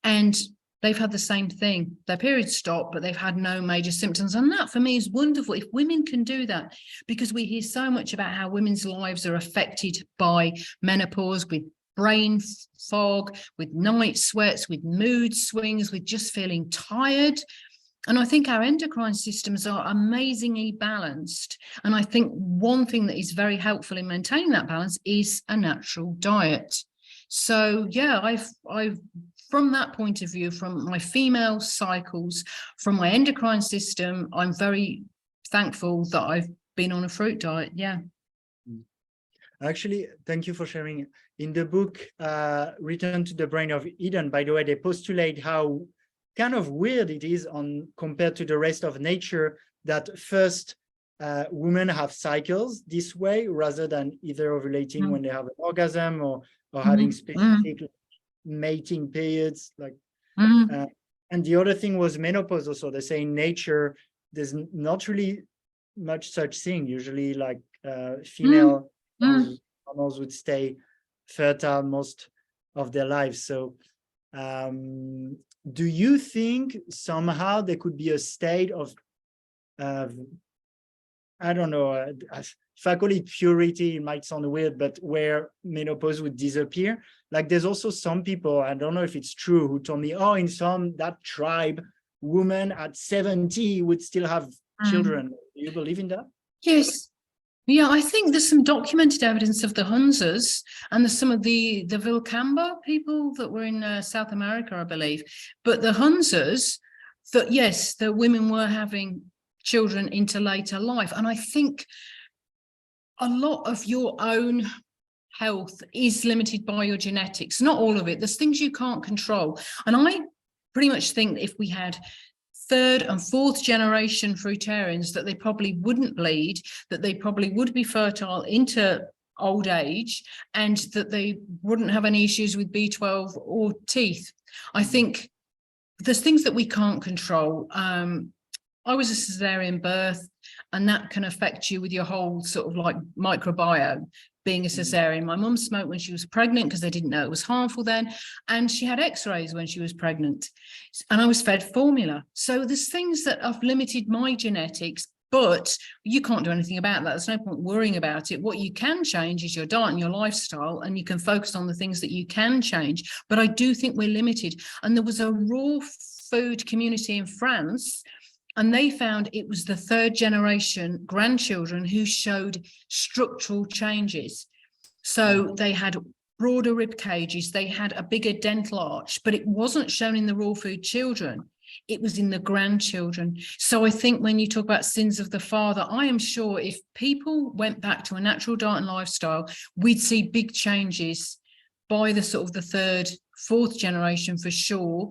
and they've had the same thing. Their periods stopped, but they've had no major symptoms. And that for me is wonderful. If women can do that, because we hear so much about how women's lives are affected by menopause, with brain fog, with night sweats, with mood swings, with just feeling tired. And I think our endocrine systems are amazingly balanced. And I think one thing that is very helpful in maintaining that balance is a natural diet. So, yeah, I've from that point of view, from my female cycles, from my endocrine system, I'm very thankful that I've been on a fruit diet. Yeah. Actually, thank you for sharing. In the book, Return to the Brain of Eden, by the way, they postulate how kind of weird it is compared to the rest of nature, that first women have cycles this way rather than either ovulating when they have an orgasm or having specific mating periods. Like, and the other thing was menopause also. They say in nature, there's not really much such thing. Usually, like female animals would stay fertile most of their lives. So do you think somehow there could be a state of, I don't know, if I call it purity, it might sound weird, but where menopause would disappear? Like, there's also some people, I don't know if it's true, who told me, oh, in that tribe, women at 70 would still have children. Do you believe in that? Yes. Yeah, I think there's some documented evidence of the Hunzas, and there's some of the Vilcamba people that were in South America, I believe. But the Hunzas, that yes, the women were having children into later life. And I think a lot of your own health is limited by your genetics, not all of it. There's things you can't control. And I pretty much think that if we had third and fourth generation fruitarians, that they probably wouldn't bleed, that they probably would be fertile into old age, and that they wouldn't have any issues with B12 or teeth. I think there's things that we can't control. I was a cesarean birth, and that can affect you with your whole sort of like microbiome. Being a cesarean, my mum smoked when she was pregnant because they didn't know it was harmful then, and she had x-rays when she was pregnant, and I was fed formula. So there's things that have limited my genetics, But you can't do anything about that. There's no point worrying about it. What you can change is your diet and your lifestyle, and you can focus on the things that you can change. But I do think we're limited. And there was a raw food community in France, and they found it was the third generation grandchildren who showed structural changes. So they had broader rib cages, they had a bigger dental arch, but it wasn't shown in the raw food children. It was in the grandchildren. So I think when you talk about sins of the father, I am sure if people went back to a natural diet and lifestyle, we'd see big changes by the sort of the third, fourth generation for sure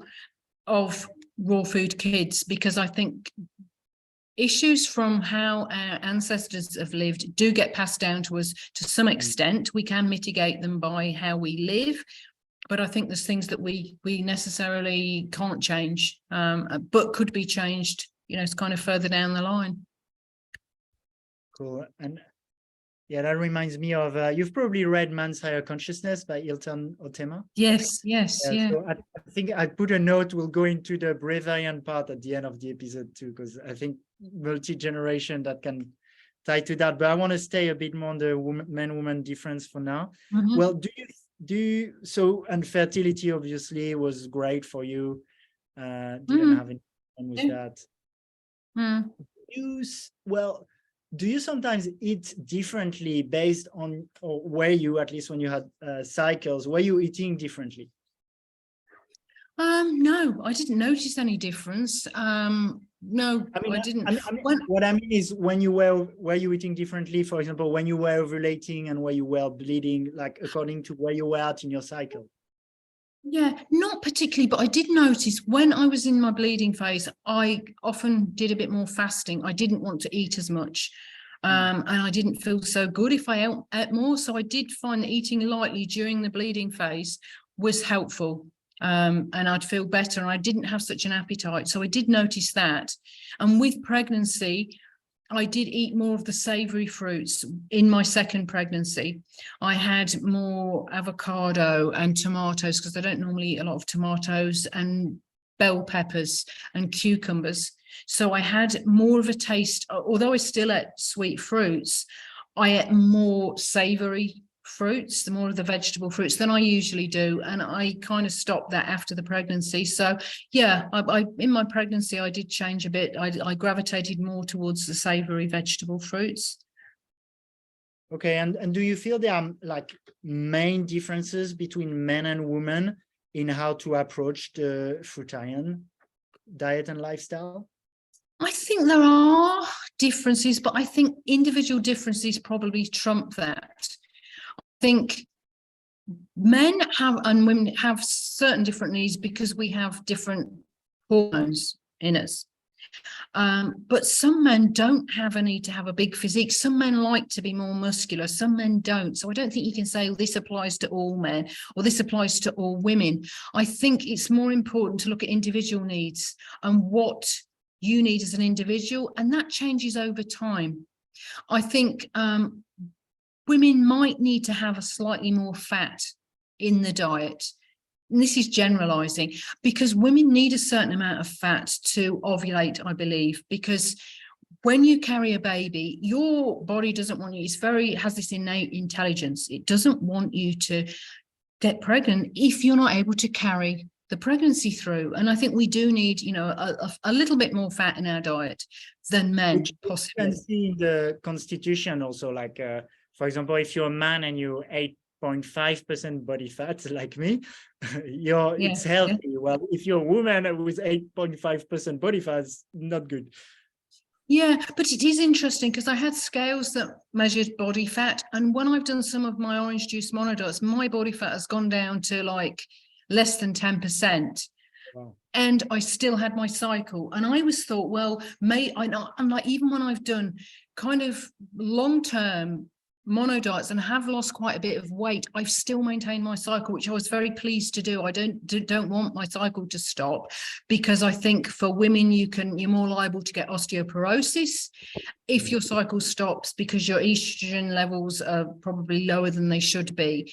of raw food kids, because I think issues from how our ancestors have lived do get passed down to us to some extent. We can mitigate them by how we live, but I think there's things that we necessarily can't change, but could be changed, you know, it's kind of further down the line. Cool. And yeah, that reminds me of, you've probably read Man's Higher Consciousness by Hilton Otema. Yes. Yeah. So I think I put a note, we'll go into the Breatharian part at the end of the episode too, because I think multi-generation that can tie to that. But I want to stay a bit more on the man-woman difference for now. Mm-hmm. Well, so, and fertility obviously was great for you. Didn't have any problem with that. Do you sometimes eat differently based on, or were you, at least when you had cycles, were you eating differently? No, I didn't notice any difference. No, I didn't. What I mean is, when you were you eating differently, for example, when you were ovulating and where you were bleeding, like according to where you were at in your cycle? Yeah, not particularly, but I did notice when I was in my bleeding phase, I often did a bit more fasting. I didn't want to eat as much. And I didn't feel so good if I ate more. So I did find that eating lightly during the bleeding phase was helpful. And I'd feel better, and I didn't have such an appetite. So I did notice that. And with pregnancy, I did eat more of the savory fruits in my second pregnancy. I had more avocado and tomatoes, because I don't normally eat a lot of tomatoes, and bell peppers and cucumbers. So I had more of a taste, although I still ate sweet fruits, I ate more savory fruits, the more of the vegetable fruits than I usually do. And I kind of stopped that after the pregnancy. So yeah, I in my pregnancy, I did change a bit. I gravitated more towards the savory vegetable fruits. Okay, and do you feel there are like main differences between men and women in how to approach the fruitarian diet and lifestyle? I think there are differences, but I think individual differences probably trump that. I think men have and women have certain different needs because we have different hormones in us. But some men don't have a need to have a big physique. Some men like to be more muscular, some men don't. So I don't think you can say, oh, this applies to all men or this applies to all women. I think it's more important to look at individual needs and what you need as an individual, and that changes over time. I think women might need to have a slightly more fat in the diet. And this is generalizing, because women need a certain amount of fat to ovulate, I believe, because when you carry a baby, your body doesn't want you, has this innate intelligence. It doesn't want you to get pregnant if you're not able to carry the pregnancy through. And I think we do need, you know, a little bit more fat in our diet than men, possibly. You can see in the Constitution also, like, for example, if you're a man and you're 8.5% body fat, like me, it's healthy. Yeah. Well, if you're a woman with 8.5% body fat, it's not good. Yeah, but it is interesting because I had scales that measured body fat, and when I've done some of my orange juice monodiets, my body fat has gone down to like less than 10%. Wow. And I still had my cycle, and I always thought, well, I'm like, even when I've done kind of long-term mono diets and have lost quite a bit of weight, I've still maintained my cycle, which I was very pleased to do. I don't want my cycle to stop, because I think for women, you're more liable to get osteoporosis if your cycle stops, because your estrogen levels are probably lower than they should be.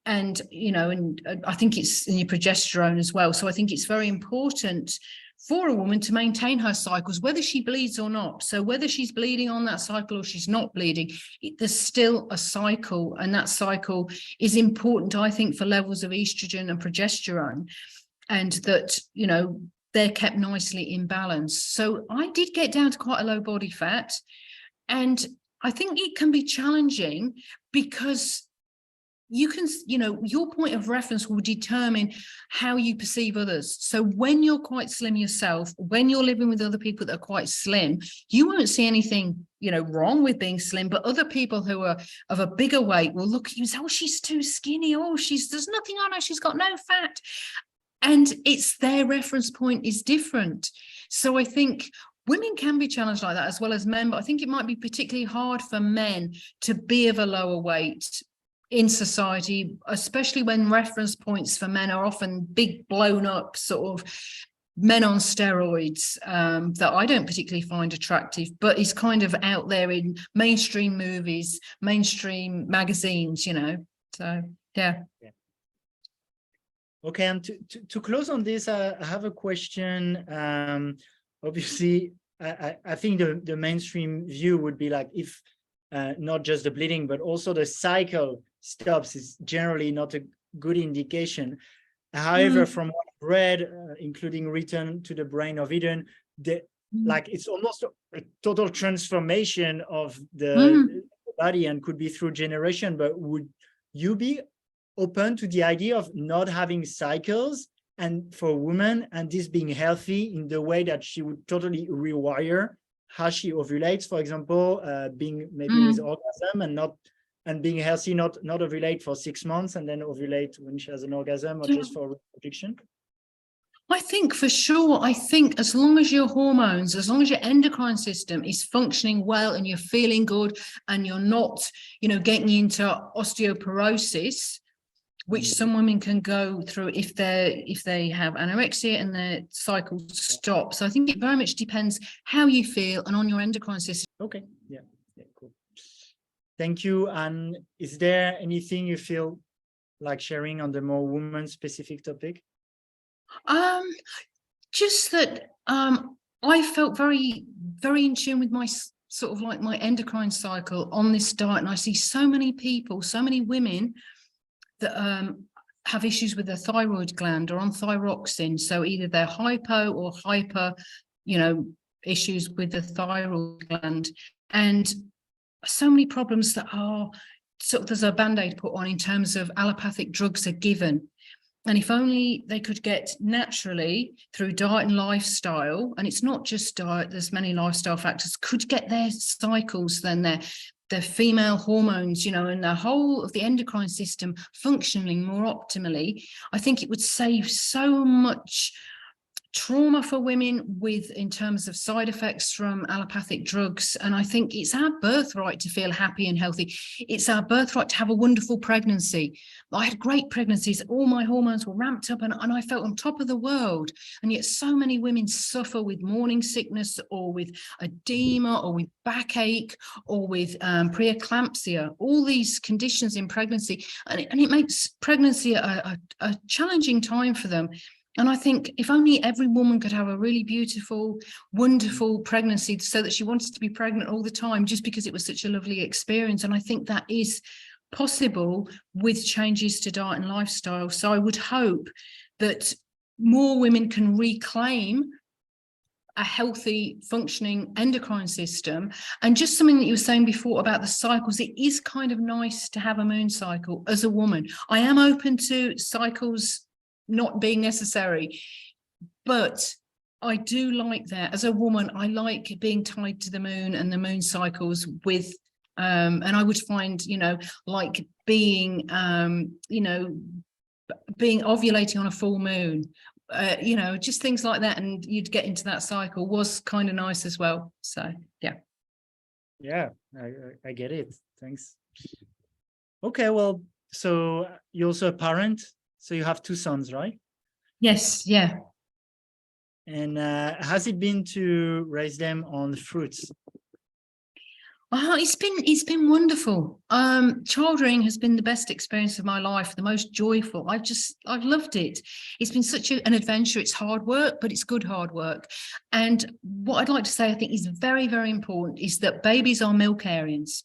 And, you know, and I think it's in your progesterone as well. So I think it's very important for a woman to maintain her cycles, whether she bleeds or not. So whether she's bleeding on that cycle or she's not bleeding, there's still a cycle, and that cycle is important, I think, for levels of estrogen and progesterone, and that, you know, they're kept nicely in balance. So I did get down to quite a low body fat, and I think it can be challenging because you can, you know, your point of reference will determine how you perceive others. So when you're quite slim yourself, when you're living with other people that are quite slim, you won't see anything, you know, wrong with being slim, but other people who are of a bigger weight will look at you and say, oh, she's too skinny. Oh, there's nothing on her. She's got no fat. And it's their reference point is different. So I think women can be challenged like that as well as men, but I think it might be particularly hard for men to be of a lower weight in society, especially when reference points for men are often big, blown up sort of men on steroids, that I don't particularly find attractive, but is kind of out there in mainstream movies, mainstream magazines, you know. So, yeah. Okay, and to close on this, I have a question. Obviously, I think the mainstream view would be like, if not just the bleeding, but also the cycle stops, is generally not a good indication. However, from what I've read, including Return to the Brain of Eden, like it's almost a total transformation of the body, and could be through generation. But would you be open to the idea of not having cycles, and for women, and this being healthy in the way that she would totally rewire how she ovulates, for example, being maybe with orgasm, and being healthy, not ovulate for 6 months and then ovulate when she has an orgasm, or just for reproduction? I think for sure, I think as long as your hormones, as long as your endocrine system is functioning well and you're feeling good and you're not, you know, getting into osteoporosis, which some women can go through if they have anorexia and their cycle stops. So I think it very much depends how you feel and on your endocrine system. Okay, yeah, cool. Thank you. And is there anything you feel like sharing on the more woman-specific topic? Just that I felt very, very in tune with my sort of like my endocrine cycle on this diet, and I see so many people, so many women that have issues with their thyroid gland or on thyroxine. So either they're hypo or hyper, you know, issues with the thyroid gland, and so many problems that are sort of, there's a band-aid put on in terms of allopathic drugs are given. And if only they could get naturally through diet and lifestyle, and it's not just diet, there's many lifestyle factors, could get their cycles, then their female hormones, you know, and the whole of the endocrine system functioning more optimally, I think it would save so much trauma for women with in terms of side effects from allopathic drugs. And I think it's our birthright to feel happy and healthy. It's our birthright to have a wonderful pregnancy. I had great pregnancies, all my hormones were ramped up, and I felt on top of the world. And yet so many women suffer with morning sickness, or with edema, or with backache, or with preeclampsia, all these conditions in pregnancy, and it makes pregnancy a challenging time for them. And I think if only every woman could have a really beautiful, wonderful pregnancy, so that she wanted to be pregnant all the time, just because it was such a lovely experience. And I think that is possible with changes to diet and lifestyle. So I would hope that more women can reclaim a healthy, functioning endocrine system. And just something that you were saying before about the cycles, it is kind of nice to have a moon cycle as a woman. I am open to cycles not being necessary, but I do like that. As a woman, I like being tied to the moon and the moon cycles with, and I would find, you know, like being, you know, being ovulating on a full moon, you know, just things like that. And you'd get into that cycle was kind of nice as well. So, yeah. Yeah, I get it. Thanks. Okay, well, so you're also a parent. So you have 2 sons, right? Yes, yeah. And has it been to raise them on fruits? Oh, it's been wonderful. Child rearing has been the best experience of my life, the most joyful. I've loved it. It's been such an adventure. It's hard work, but it's good hard work. And what I'd like to say, I think is very, very important, is that babies are milkarians.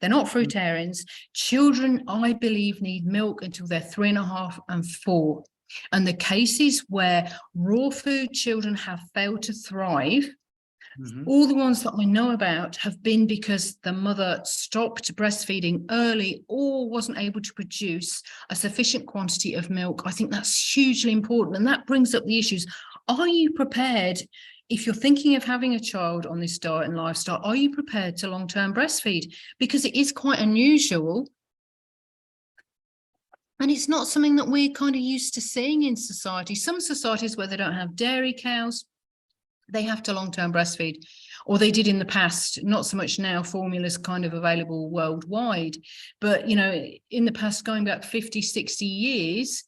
They're not fruitarians. Children, I believe, need milk until they're 3.5 and 4. And the cases where raw food children have failed to thrive, all the ones that I know about have been because the mother stopped breastfeeding early or wasn't able to produce a sufficient quantity of milk. I think that's hugely important. And that brings up the issues. Are you prepared, if you're thinking of having a child on this diet and lifestyle, are you prepared to long-term breastfeed? Because it is quite unusual. And it's not something that we're kind of used to seeing in society. Some societies where they don't have dairy cows, they have to long-term breastfeed, or they did in the past, not so much now. Formula's kind of available worldwide, but you know, in the past, going back 50, 60 years,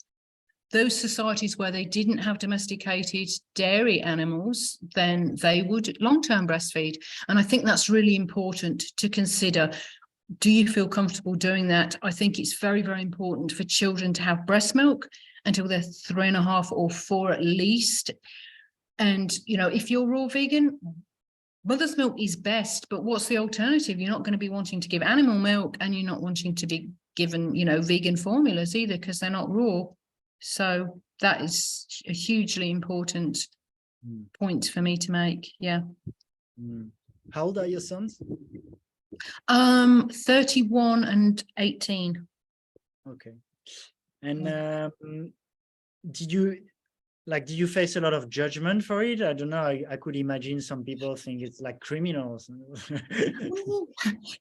those societies where they didn't have domesticated dairy animals, then they would long-term breastfeed. And I think that's really important to consider. Do you feel comfortable doing that? I think it's very, very important for children to have breast milk until they're 3.5 or 4 at least. And, you know, if you're raw vegan, mother's milk is best, but what's the alternative? You're not going to be wanting to give animal milk, and you're not wanting to be given, you know, vegan formulas either, because they're not raw. So that is a hugely important point for me to make. Yeah. How old are your sons? 31 and 18. Okay. And did you face a lot of judgment for it? I don't know. I could imagine some people think it's like criminals.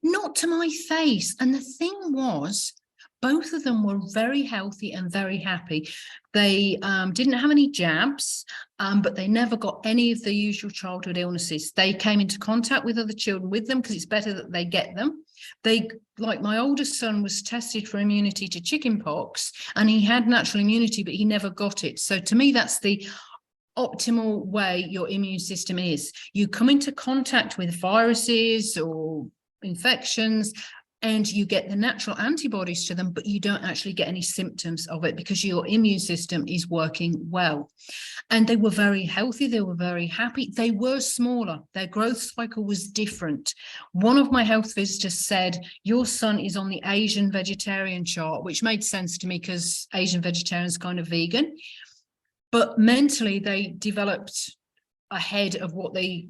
Not to my face. And the thing was, both of them were very healthy and very happy. They didn't have any jabs, but they never got any of the usual childhood illnesses. They came into contact with other children with them because it's better that they get them. They, like my oldest son, was tested for immunity to chickenpox, and he had natural immunity, but he never got it. So to me, that's the optimal way your immune system is. You come into contact with viruses or infections, and you get the natural antibodies to them, but you don't actually get any symptoms of it because your immune system is working well. And they were very healthy. They were very happy. They were smaller. Their growth cycle was different. One of my health visitors said, your son is on the Asian vegetarian chart, which made sense to me because Asian vegetarian is kind of vegan. But mentally, they developed ahead of what they,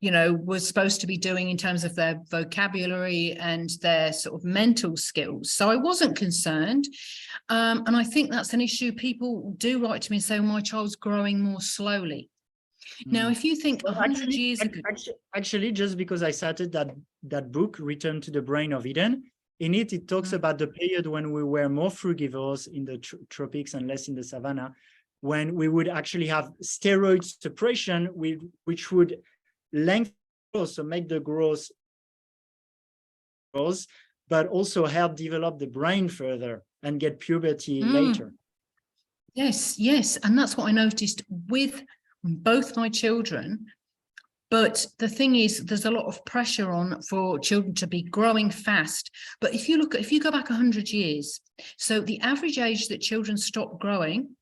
you know, was supposed to be doing in terms of their vocabulary and their sort of mental skills. So I wasn't concerned. And I think that's an issue. People do write to me and say, well, my child's growing more slowly. Now, if you think 100 years ago... Actually, just because I cited that book, Return to the Brain of Eden, in it talks about the period when we were more frugivores in the tropics and less in the savannah, when we would actually have steroid suppression, which would lengthen, so make the growth, but also help develop the brain further and get puberty later. Yes, yes. And that's what I noticed with both my children. But the thing is, there's a lot of pressure on for children to be growing fast. But if you go back 100 years, so the average age that children stop growing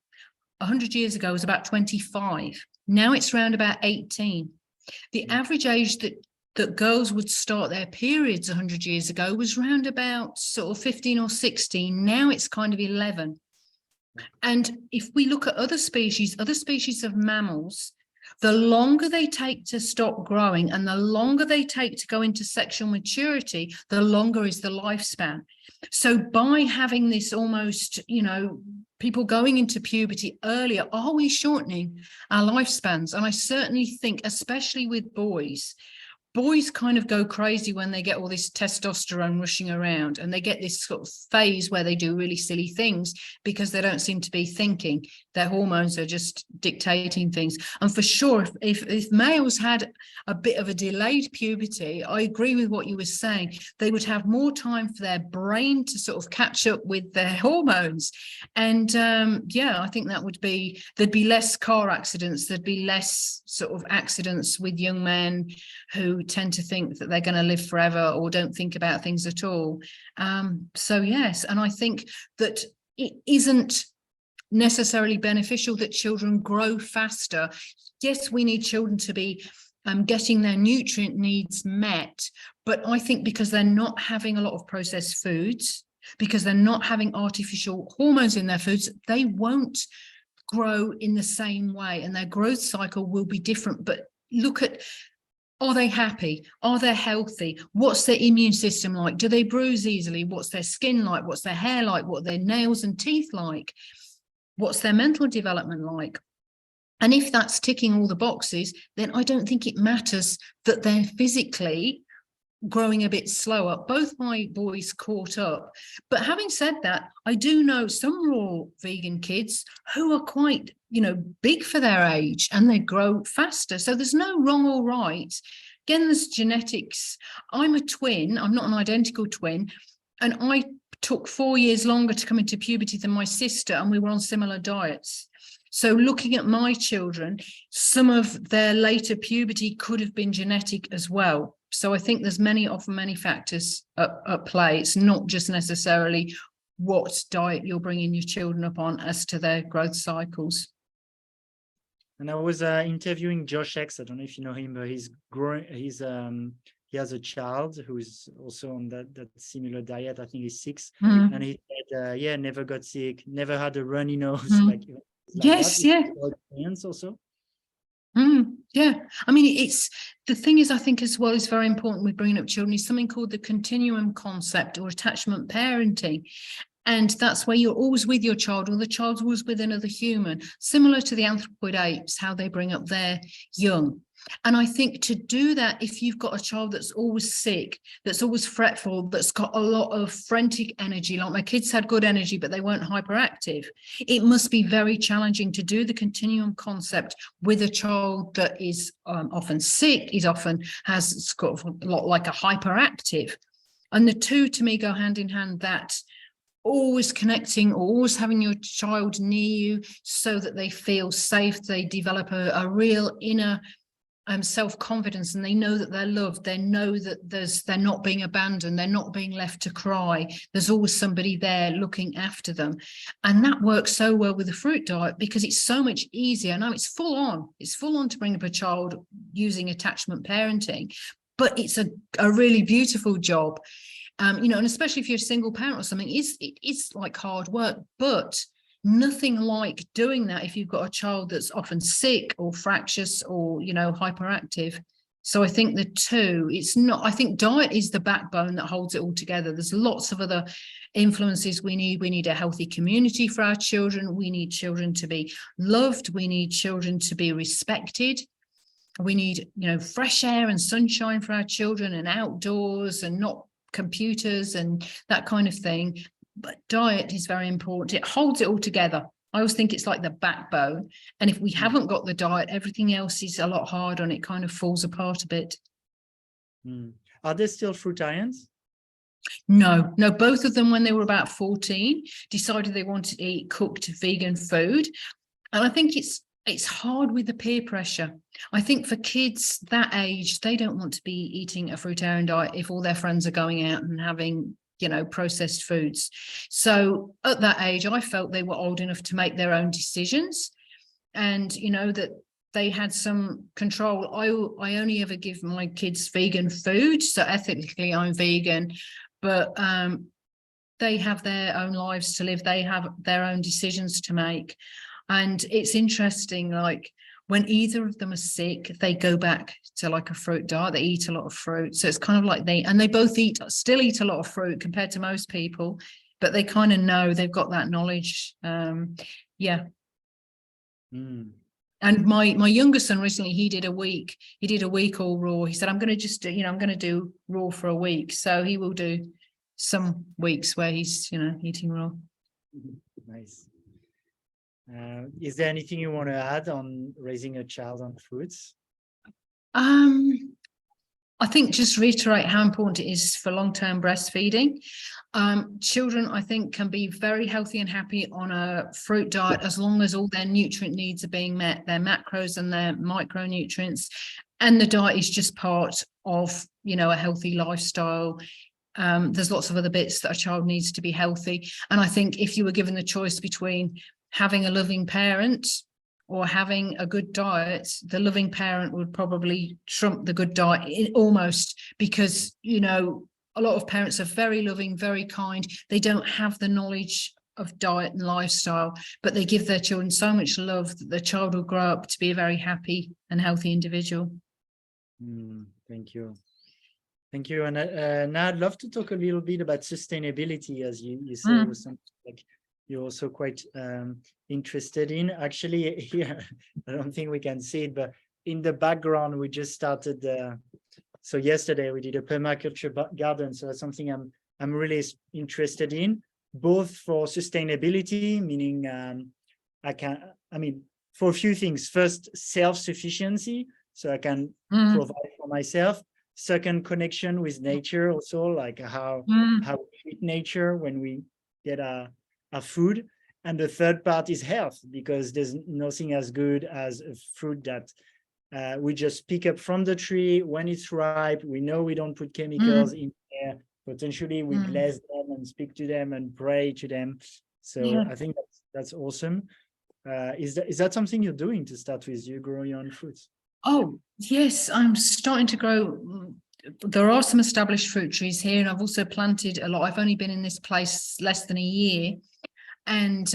100 years ago was about 25. Now it's around about 18. The average age that girls would start their periods 100 years ago was around about sort of 15 or 16. Now it's kind of 11. And if we look at other species of mammals, the longer they take to stop growing and the longer they take to go into sexual maturity, the longer is the lifespan. So by having this almost, you know, people going into puberty earlier, are we shortening our lifespans? And I certainly think, especially with boys kind of go crazy when they get all this testosterone rushing around, and they get this sort of phase where they do really silly things because they don't seem to be thinking. Their hormones are just dictating things. And for sure, if males had a bit of a delayed puberty, I agree with what you were saying, they would have more time for their brain to sort of catch up with their hormones. And yeah, I think that would be, there'd be less car accidents, there'd be less sort of accidents with young men who tend to think that they're going to live forever or don't think about things at all. So yes, and I think that it isn't necessarily beneficial that children grow faster. Yes, we need children to be getting their nutrient needs met, but I think because they're not having a lot of processed foods, because they're not having artificial hormones in their foods, they won't grow in the same way, and their growth cycle will be different. But look at, are they happy? Are they healthy? What's their immune system like? Do they bruise easily? What's their skin like? What's their hair like? What are their nails and teeth like? What's their mental development like? And if that's ticking all the boxes, then I don't think it matters that they're physically growing a bit slower. Both my boys caught up. But having said that, I do know some raw vegan kids who are quite, big for their age, and they grow faster. So there's no wrong or right. Again, there's genetics. I'm a twin. I'm not an identical twin. And I took 4 years longer to come into puberty than my sister, and we were on similar diets. So looking at my children, some of their later puberty could have been genetic as well. So I think there's many factors at play. It's not just necessarily what diet you're bringing your children up on as to their growth cycles. And I was interviewing Josh X. I don't know if you know him, but he's growing. He has a child who is also on that similar diet. I think he's 6, and he said, never got sick, never had a runny nose. Like yes, that. Yeah. Also. Yeah, I mean, it's the thing is, I think as well is very important with bringing up children is something called the continuum concept or attachment parenting. And that's where you're always with your child, or the child's always with another human, similar to the anthropoid apes, how they bring up their young. And I think to do that, if you've got a child that's always sick, that's always fretful, that's got a lot of frantic energy, like my kids had good energy, but they weren't hyperactive, it must be very challenging to do the continuum concept with a child that is often sick, has got a lot like a hyperactive. And the two to me go hand in hand, that always connecting, always having your child near you so that they feel safe, they develop a real inner self-confidence, and they know that they're loved, they know that they're not being abandoned, they're not being left to cry, there's always somebody there looking after them. And that works so well with the fruit diet because it's so much easier. Now it's full on to bring up a child using attachment parenting, but it's a really beautiful job. And especially if you're a single parent or something, it's like hard work, but nothing like doing that if you've got a child that's often sick or fractious or, hyperactive. So I think the two, I think diet is the backbone that holds it all together. There's lots of other influences we need. We need a healthy community for our children. We need children to be loved. We need children to be respected. We need, fresh air and sunshine for our children, and outdoors, and not computers and that kind of thing. But diet is very important. It holds it all together. I always think it's like the backbone. And if we haven't got the diet, everything else is a lot harder and it kind of falls apart a bit. Are they still fruitarians? No, both of them, when they were about 14, decided they wanted to eat cooked vegan food. And I think it's hard with the peer pressure. I think for kids that age, they don't want to be eating a fruitarian diet if all their friends are going out and having processed foods. So at that age, I felt they were old enough to make their own decisions, and that they had some control. I only ever give my kids vegan food, so ethically I'm vegan, but they have their own lives to live. They have their own decisions to make. And it's interesting, like when either of them are sick, they go back to like a fruit diet. They eat a lot of fruit. So it's kind of like they both still eat a lot of fruit compared to most people, but they kind of know, they've got that knowledge. And my younger son recently, he did a week all raw. He said, I'm going to do raw for a week. So he will do some weeks where he's, eating raw. Nice. Is there anything you want to add on raising a child on fruits? I think just reiterate how important it is for long-term breastfeeding. Children, I think, can be very healthy and happy on a fruit diet as long as all their nutrient needs are being met, their macros and their micronutrients. And the diet is just part of, you know, a healthy lifestyle. There's lots of other bits that a child needs to be healthy. And I think if you were given the choice between having a loving parent or having a good diet, the loving parent would probably trump the good diet almost, because, you know, a lot of parents are very loving, very kind. They don't have the knowledge of diet and lifestyle, but they give their children so much love that the child will grow up to be a very happy and healthy individual. Thank you. Thank you. And now I'd love to talk a little bit about sustainability, as you say, was something like you're also quite interested in. Actually, here, I don't think we can see it, but in the background, we just started. So yesterday we did a permaculture garden. So that's something I'm really interested in, both for sustainability, meaning for a few things. First, self-sufficiency, so I can provide for myself. Second, connection with nature, also like how we treat nature when we get our food. And the third part is health, because there's nothing as good as a fruit that we just pick up from the tree when it's ripe. We know we don't put chemicals in there. Potentially we bless them and speak to them and pray to them. So I think that's awesome. Is that something you're doing to start with? You grow your own fruits? Oh, yes, I'm starting to grow. There are some established fruit trees here, and I've also planted a lot. I've only been in this place less than a year. And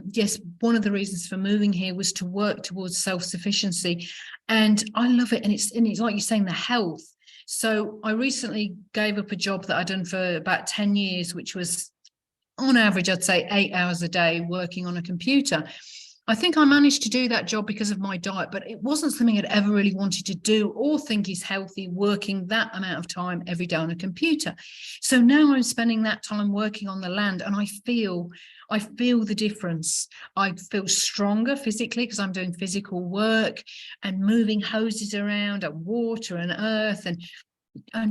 yes, one of the reasons for moving here was to work towards self-sufficiency. And I love it. And it's like you're saying, the health. So I recently gave up a job that I'd done for about 10 years, which was on average, I'd say 8 hours a day working on a computer. I think I managed to do that job because of my diet, but it wasn't something I'd ever really wanted to do or think is healthy, working that amount of time every day on a computer. So now I'm spending that time working on the land, and I feel the difference. I feel stronger physically because I'm doing physical work and moving hoses around and water and earth, and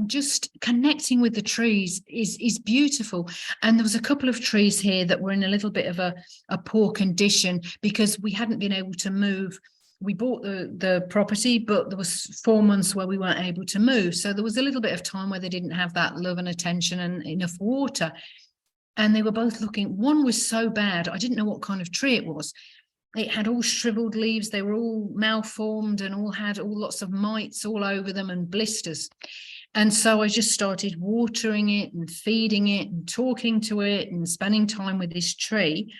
just connecting with the trees is beautiful. And there was a couple of trees here that were in a little bit of a poor condition because we hadn't been able to move. We bought the property, but there was 4 months where we weren't able to move. So there was a little bit of time where they didn't have that love and attention and enough water. And they were both looking, one was so bad, I didn't know what kind of tree it was. It had all shriveled leaves, they were all malformed and had lots of mites all over them and blisters. And so I just started watering it and feeding it and talking to it and spending time with this tree.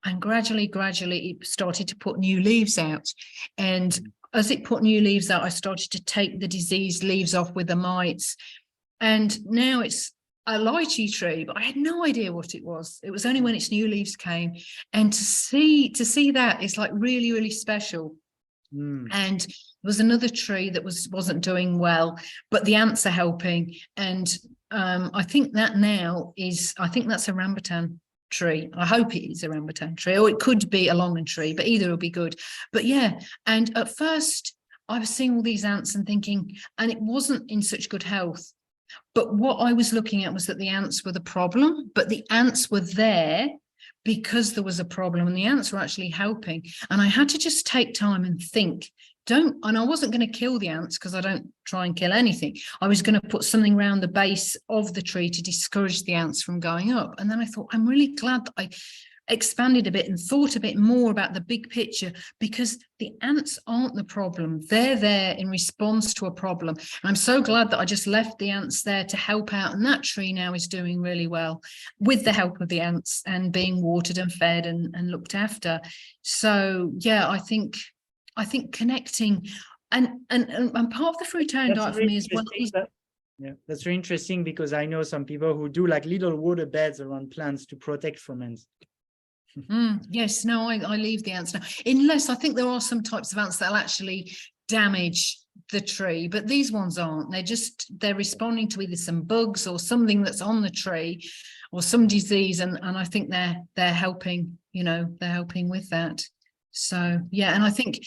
And gradually it started to put new leaves out. And as it put new leaves out, I started to take the diseased leaves off with the mites. And now it's a lychee tree, but I had no idea what it was. It was only when its new leaves came. And to see that is like really, really special. And there was another tree that wasn't doing well, but the ants are helping. And I think that's a rambutan tree. I hope it is a rambutan tree, or it could be a longan tree, but either will be good. But yeah, and at first I was seeing all these ants and thinking, and it wasn't in such good health. But what I was looking at was that the ants were the problem, but the ants were there because there was a problem, and the ants were actually helping. And I had to just take time and think, and I wasn't going to kill the ants because I don't try and kill anything. I was going to put something around the base of the tree to discourage the ants from going up. And then I thought, I'm really glad that I expanded a bit and thought a bit more about the big picture, because the ants aren't the problem. They're there in response to a problem. And I'm so glad that I just left the ants there to help out. And that tree now is doing really well with the help of the ants and being watered and fed and looked after. So yeah, I think connecting and part of the fruitarian diet for me as well is that's very interesting, because I know some people who do like little water beds around plants to protect from ants. Yes, no, I leave the ants now, unless I think there are some types of ants that'll actually damage the tree, but these ones aren't. They're responding to either some bugs or something that's on the tree or some disease, and I think they're helping, they're helping with that. So yeah, and I think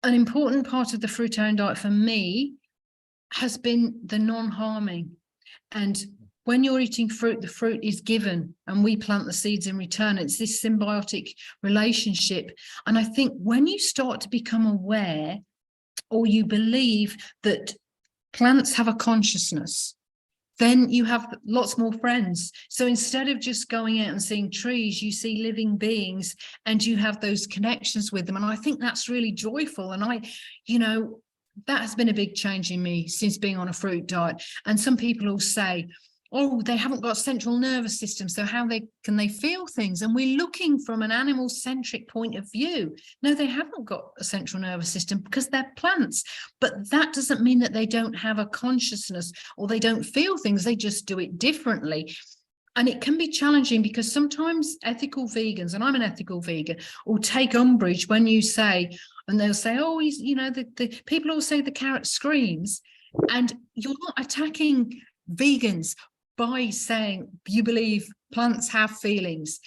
an important part of the fruitarian diet for me has been the non-harming. And when you're eating fruit, the fruit is given and we plant the seeds in return. It's this symbiotic relationship. And I think when you start to become aware or you believe that plants have a consciousness, then you have lots more friends. So instead of just going out and seeing trees, you see living beings and you have those connections with them. And I think that's really joyful. And that has been a big change in me since being on a fruit diet. And some people will say, oh, they haven't got a central nervous system, so how can they feel things? And we're looking from an animal-centric point of view. No, they haven't got a central nervous system because they're plants. But that doesn't mean that they don't have a consciousness or they don't feel things. They just do it differently. And it can be challenging because sometimes ethical vegans, and I'm an ethical vegan, will take umbrage when you say, and they'll say, oh, the people all say the carrot screams, and you're not attacking vegans by saying you believe plants have feelings.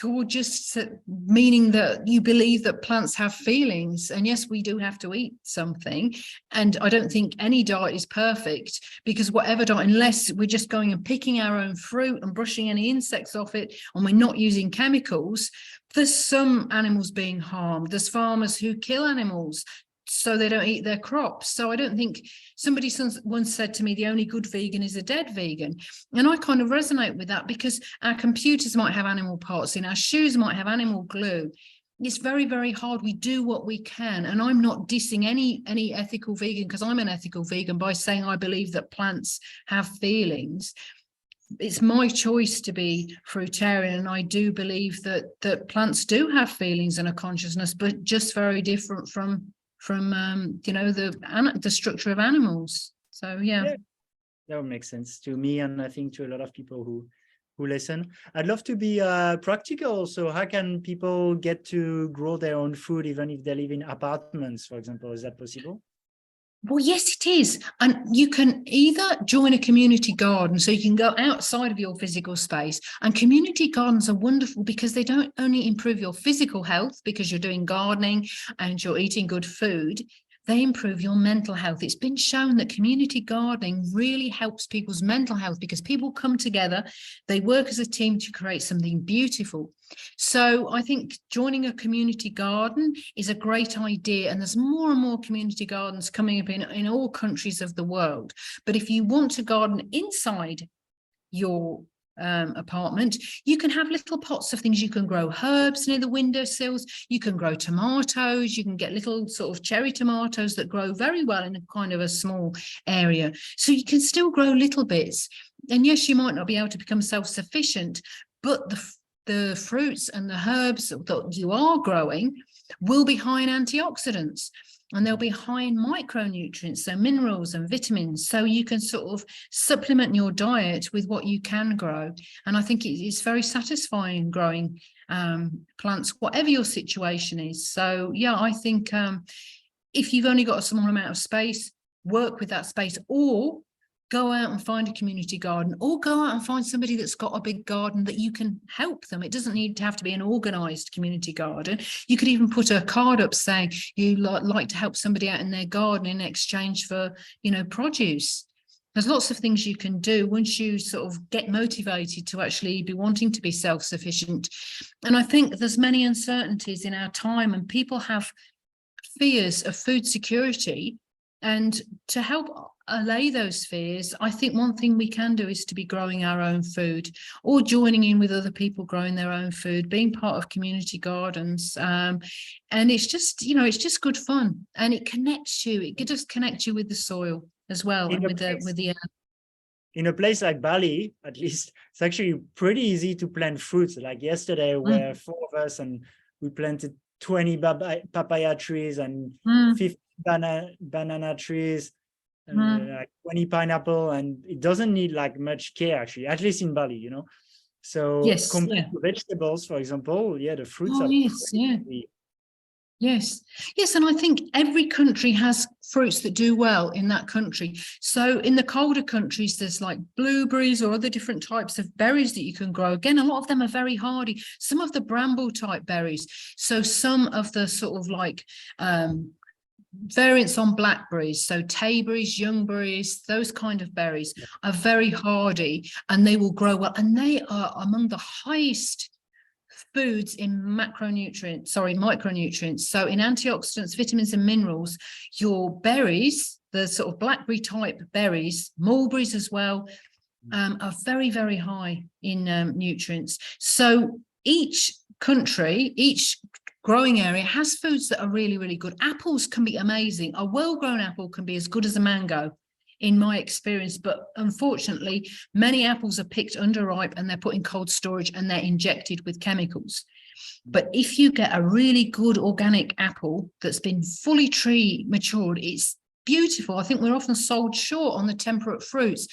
You're just meaning that you believe that plants have feelings. And yes, we do have to eat something. And I don't think any diet is perfect, because whatever diet, unless we're just going and picking our own fruit and brushing any insects off it, and we're not using chemicals, there's some animals being harmed. There's farmers who kill animals so they don't eat their crops. So I don't think, somebody once said to me, the only good vegan is a dead vegan. And I kind of resonate with that, because our computers might have animal parts in, our shoes might have animal glue. It's very, very hard. We do what we can. And I'm not dissing any ethical vegan, because I'm an ethical vegan, by saying I believe that plants have feelings. It's my choice to be fruitarian, and I do believe that plants do have feelings and a consciousness, but just very different from the structure of animals. So yeah, that would make sense to me, and I think to a lot of people who listen. I'd love to be practical. So how can people get to grow their own food even if they live in apartments, for example? Is that possible? Well, yes, it is. And you can either join a community garden, so you can go outside of your physical space. And community gardens are wonderful because they don't only improve your physical health because you're doing gardening and you're eating good food, they improve your mental health. It's been shown that community gardening really helps people's mental health, because people come together, they work as a team to create something beautiful. So I think joining a community garden is a great idea, and there's more and more community gardens coming up in all countries of the world. But if you want to garden inside your apartment, you can have little pots of things. You can grow herbs near the windowsills, you can grow tomatoes, you can get little sort of cherry tomatoes that grow very well in a kind of a small area. So you can still grow little bits. And yes, you might not be able to become self-sufficient, but the fruits and the herbs that you are growing will be high in antioxidants, and they'll be high in micronutrients, so minerals and vitamins. So you can sort of supplement your diet with what you can grow. And I think it's very satisfying growing plants, whatever your situation is. So yeah, I think if you've only got a small amount of space, work with that space, or go out and find a community garden, or go out and find somebody that's got a big garden that you can help them. It doesn't need to have to be an organized community garden. You could even put a card up saying you like to help somebody out in their garden in exchange for, produce. There's lots of things you can do once you sort of get motivated to actually be wanting to be self-sufficient. And I think there's many uncertainties in our time, and people have fears of food security. And to help allay those fears, I think one thing we can do is to be growing our own food, or joining in with other people growing their own food, being part of community gardens. And it's just, it's just good fun, and it connects you. It does connect you with the soil as well, and with the earth. In a place like Bali, at least, it's actually pretty easy to plant fruits. Like yesterday, where 4 of us, and we planted 20 papaya trees and 50 banana trees, and like 20 pineapple, and it doesn't need like much care, actually, at least in Bali, So yes, compared to vegetables, for example, the fruits are Yes, and I think every country has fruits that do well in that country. So in the colder countries, there's like blueberries or other different types of berries that you can grow. Again, a lot of them are very hardy. Some of the bramble type berries. So some of the sort of like variants on blackberries, so tayberries, youngberries, those kind of berries are very hardy, and they will grow well, and they are among the highest foods in micronutrients. So in antioxidants, vitamins and minerals, your berries, the sort of blackberry type berries, mulberries as well, are very, very high in nutrients. So each country, each growing area has foods that are really, really good. Apples can be amazing. A well-grown apple can be as good as a mango, in my experience, but unfortunately, many apples are picked underripe and they're put in cold storage and they're injected with chemicals. But if you get a really good organic apple that's been fully tree matured, it's beautiful. I think we're often sold short on the temperate fruits.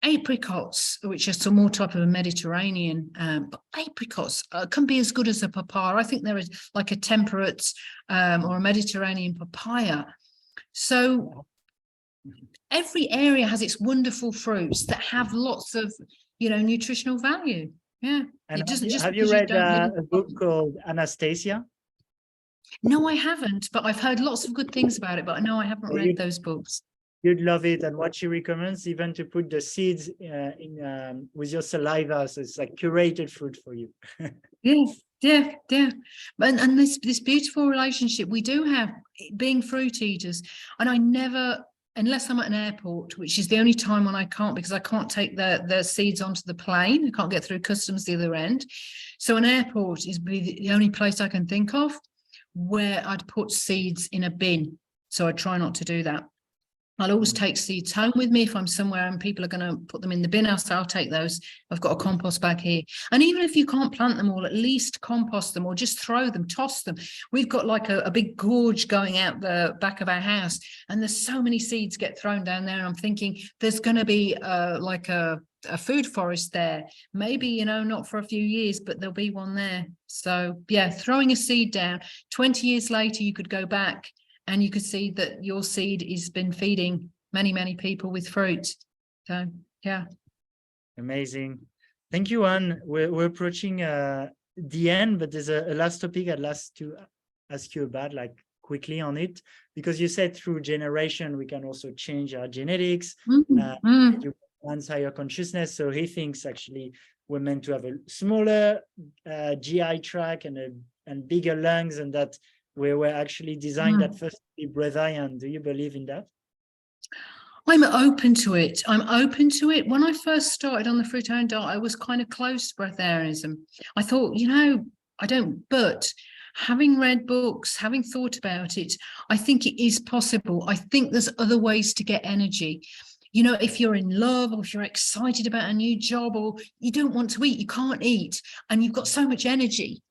Apricots, which are some more type of a Mediterranean, but apricots can be as good as a papaya. I think there is like a temperate or a Mediterranean papaya. So every area has its wonderful fruits that have lots of, nutritional value. Yeah. And it doesn't just have you read a book called Anastasia? No, I haven't, but I've heard lots of good things about it, but no, I haven't read those books. You'd love it. And what she recommends, even to put the seeds in with your saliva, so it's like curated food for you. Yeah. And this beautiful relationship we do have, being fruit eaters, and I never, unless I'm at an airport, which is the only time when I can't, because I can't take the seeds onto the plane. I can't get through customs the other end. So an airport is the only place I can think of where I'd put seeds in a bin. So I try not to do that. I'll always take seeds home with me if I'm somewhere and people are going to put them in the bin. I'll take those. I've got a compost bag here. And even if you can't plant them all, at least compost them or just throw them, toss them. We've got like a big gorge going out the back of our house, and there's so many seeds get thrown down there. And I'm thinking there's going to be like a food forest there. Maybe, not for a few years, but there'll be one there. So yeah, throwing a seed down, 20 years later, you could go back and you could see that your seed has been feeding many, many people with fruit. So, yeah. Amazing. Thank you, Anne. We're approaching the end, but there's a last topic I'd like to ask you about, like quickly on it, because you said through generation, we can also change our genetics, you enhance higher consciousness. So he thinks actually we're meant to have a smaller GI tract and bigger lungs, and that we were actually designed at first to be breatharian. Do you believe in that? I'm open to it. When I first started on the Fruitarian diet, I was kind of close to Breatharianism. I thought, I don't, but having read books, having thought about it, I think it is possible. I think there's other ways to get energy. If you're in love, or if you're excited about a new job, or you don't want to eat, you can't eat, and you've got so much energy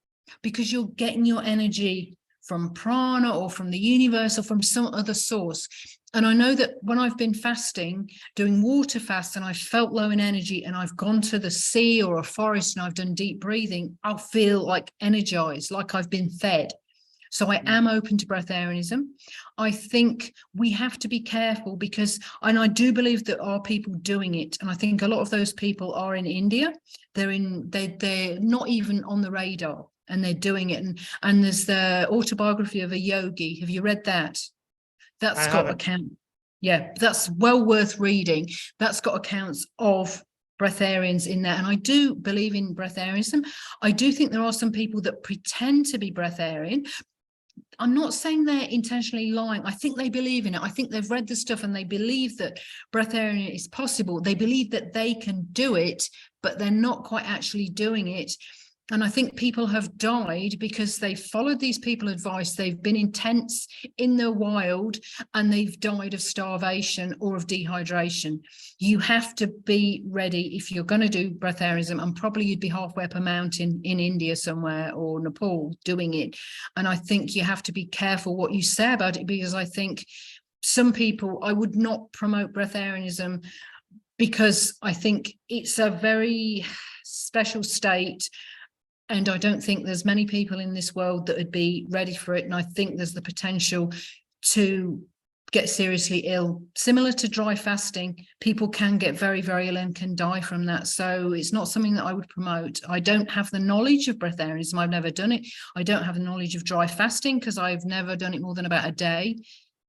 because you're getting your energy from prana or from the universe or from some other source. And I know that when I've been fasting, doing water fast, and I felt low in energy, and I've gone to the sea or a forest and I've done deep breathing, I'll feel like energized, like I've been fed. So I am open to Breatharianism. I think we have to be careful and I do believe there are people doing it. And I think a lot of those people are in India. They're not even on the radar, and they're doing it. And there's the autobiography of a yogi. Have you read that? That's got account. Yeah, that's well worth reading. That's got accounts of breatharians in there. And I do believe in breatharianism. I do think there are some people that pretend to be breatharian. I'm not saying they're intentionally lying. I think they believe in it. I think they've read the stuff and they believe that breatharian is possible. They believe that they can do it, but they're not quite actually doing it. And I think people have died because they've followed these people's advice. They've been in tents in the wild, and they've died of starvation or of dehydration. You have to be ready if you're going to do breatharianism, and probably you'd be halfway up a mountain in India somewhere or Nepal doing it. And I think you have to be careful what you say about it, because I think some people, I would not promote breatharianism, because I think it's a very special state. And I don't think there's many people in this world that would be ready for it. And I think there's the potential to get seriously ill. Similar to dry fasting, people can get very, very ill and can die from that. So it's not something that I would promote. I don't have the knowledge of breatharianism. I've never done it. I don't have the knowledge of dry fasting because I've never done it more than about a day.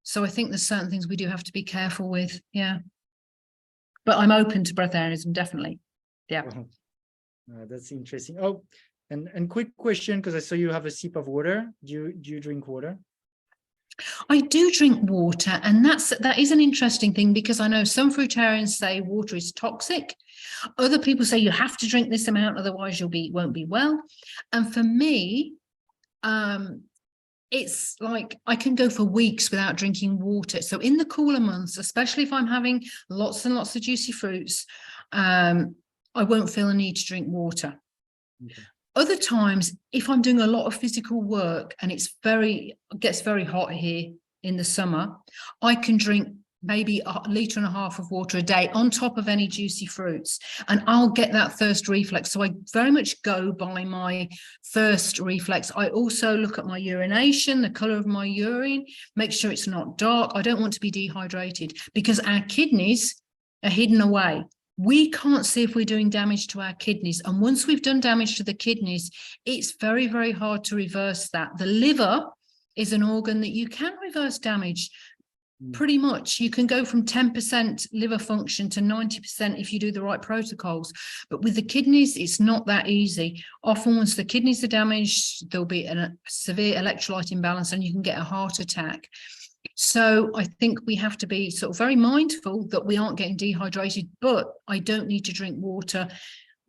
So I think there's certain things we do have to be careful with. Yeah. But I'm open to breatharianism, definitely. Yeah. That's interesting. Oh, And quick question, because I saw you have a sip of water. Do you drink water? I do drink water, and that is an interesting thing, because I know some fruitarians say water is toxic. Other people say you have to drink this amount, otherwise won't be well. And for me, it's like I can go for weeks without drinking water. So in the cooler months, especially if I'm having lots and lots of juicy fruits, I won't feel a need to drink water. Okay. Other times, if I'm doing a lot of physical work and it gets very hot here in the summer, I can drink maybe 1.5 liters of water a day on top of any juicy fruits, and I'll get that thirst reflex. So I very much go by my thirst reflex. I also look at my urination, the color of my urine, make sure it's not dark. I don't want to be dehydrated, because our kidneys are hidden away. We can't see if we're doing damage to our kidneys. And once we've done damage to the kidneys, it's very, very hard to reverse that. The liver is an organ that you can reverse damage. Pretty much. You can go from 10% liver function to 90% if you do the right protocols. But with the kidneys, it's not that easy. Often once the kidneys are damaged, there'll be a severe electrolyte imbalance and you can get a heart attack. So I think we have to be sort of very mindful that we aren't getting dehydrated, but I don't need to drink water.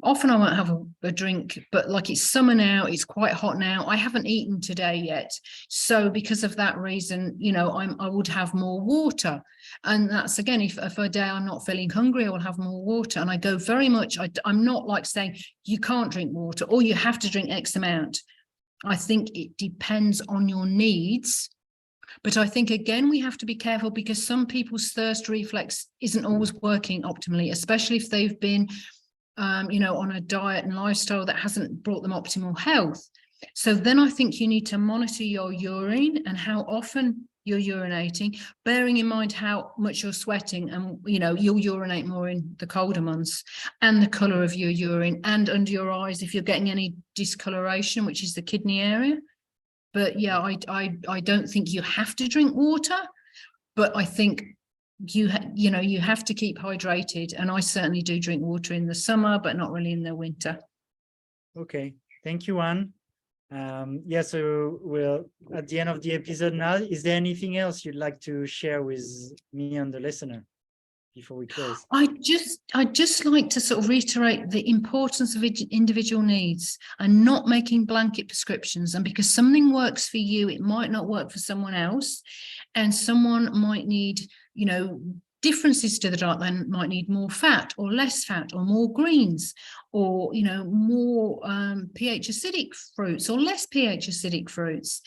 Often I won't have a drink, but like it's summer now, it's quite hot now. I haven't eaten today yet. So because of that reason, you know, I would have more water. And that's, again, if a day I'm not feeling hungry, I will have more water. And I go very much, I'm not like saying you can't drink water or you have to drink X amount. I think it depends on your needs. But I think, again, we have to be careful, because some people's thirst reflex isn't always working optimally, especially if they've been you know, on a diet and lifestyle that hasn't brought them optimal health. So then I think you need to monitor your urine and how often you're urinating, bearing in mind how much you're sweating, and, you know, you'll urinate more in the colder months, and the color of your urine, and under your eyes if you're getting any discoloration, which is the kidney area. But yeah, I don't think you have to drink water, but I think you have to keep hydrated, and I certainly do drink water in the summer, but not really in the winter. Okay, thank you, Anne. Yeah, so we're at the end of the episode now. Is there anything else you'd like to share with me and the listener before we close? I just like to sort of reiterate the importance of individual needs and not making blanket prescriptions. And because something works for you, it might not work for someone else, and someone might need, you know, differences to the diet. They might need more fat or less fat, or more greens, or, you know, more pH acidic fruits or less pH acidic fruits.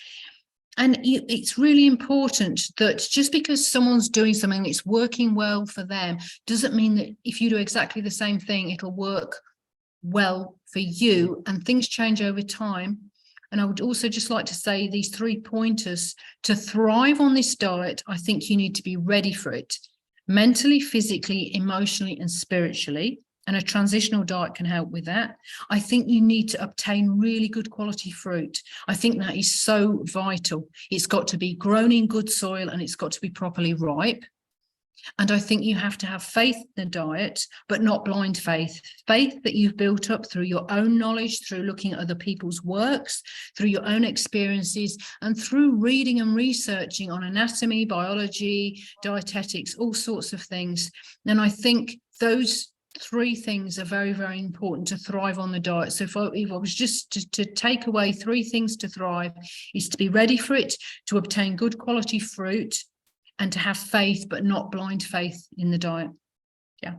And it's really important that just because someone's doing something that's working well for them doesn't mean that if you do exactly the same thing, it'll work well for you, and things change over time. And I would also just like to say these 3 pointers to thrive on this diet. I think you need to be ready for it mentally, physically, emotionally, and spiritually. And a transitional diet can help with that. I think you need to obtain really good quality fruit. I think that is so vital. It's got to be grown in good soil, and it's got to be properly ripe. And I think you have to have faith in the diet, but not blind faith. Faith that you've built up through your own knowledge, through looking at other people's works, through your own experiences, and through reading and researching on anatomy, biology, dietetics, all sorts of things. And I think those 3 things are very, very important to thrive on the diet. So if I was just to take away 3 things to thrive, is to be ready for it, to obtain good quality fruit, and to have faith, but not blind faith in the diet. Yeah.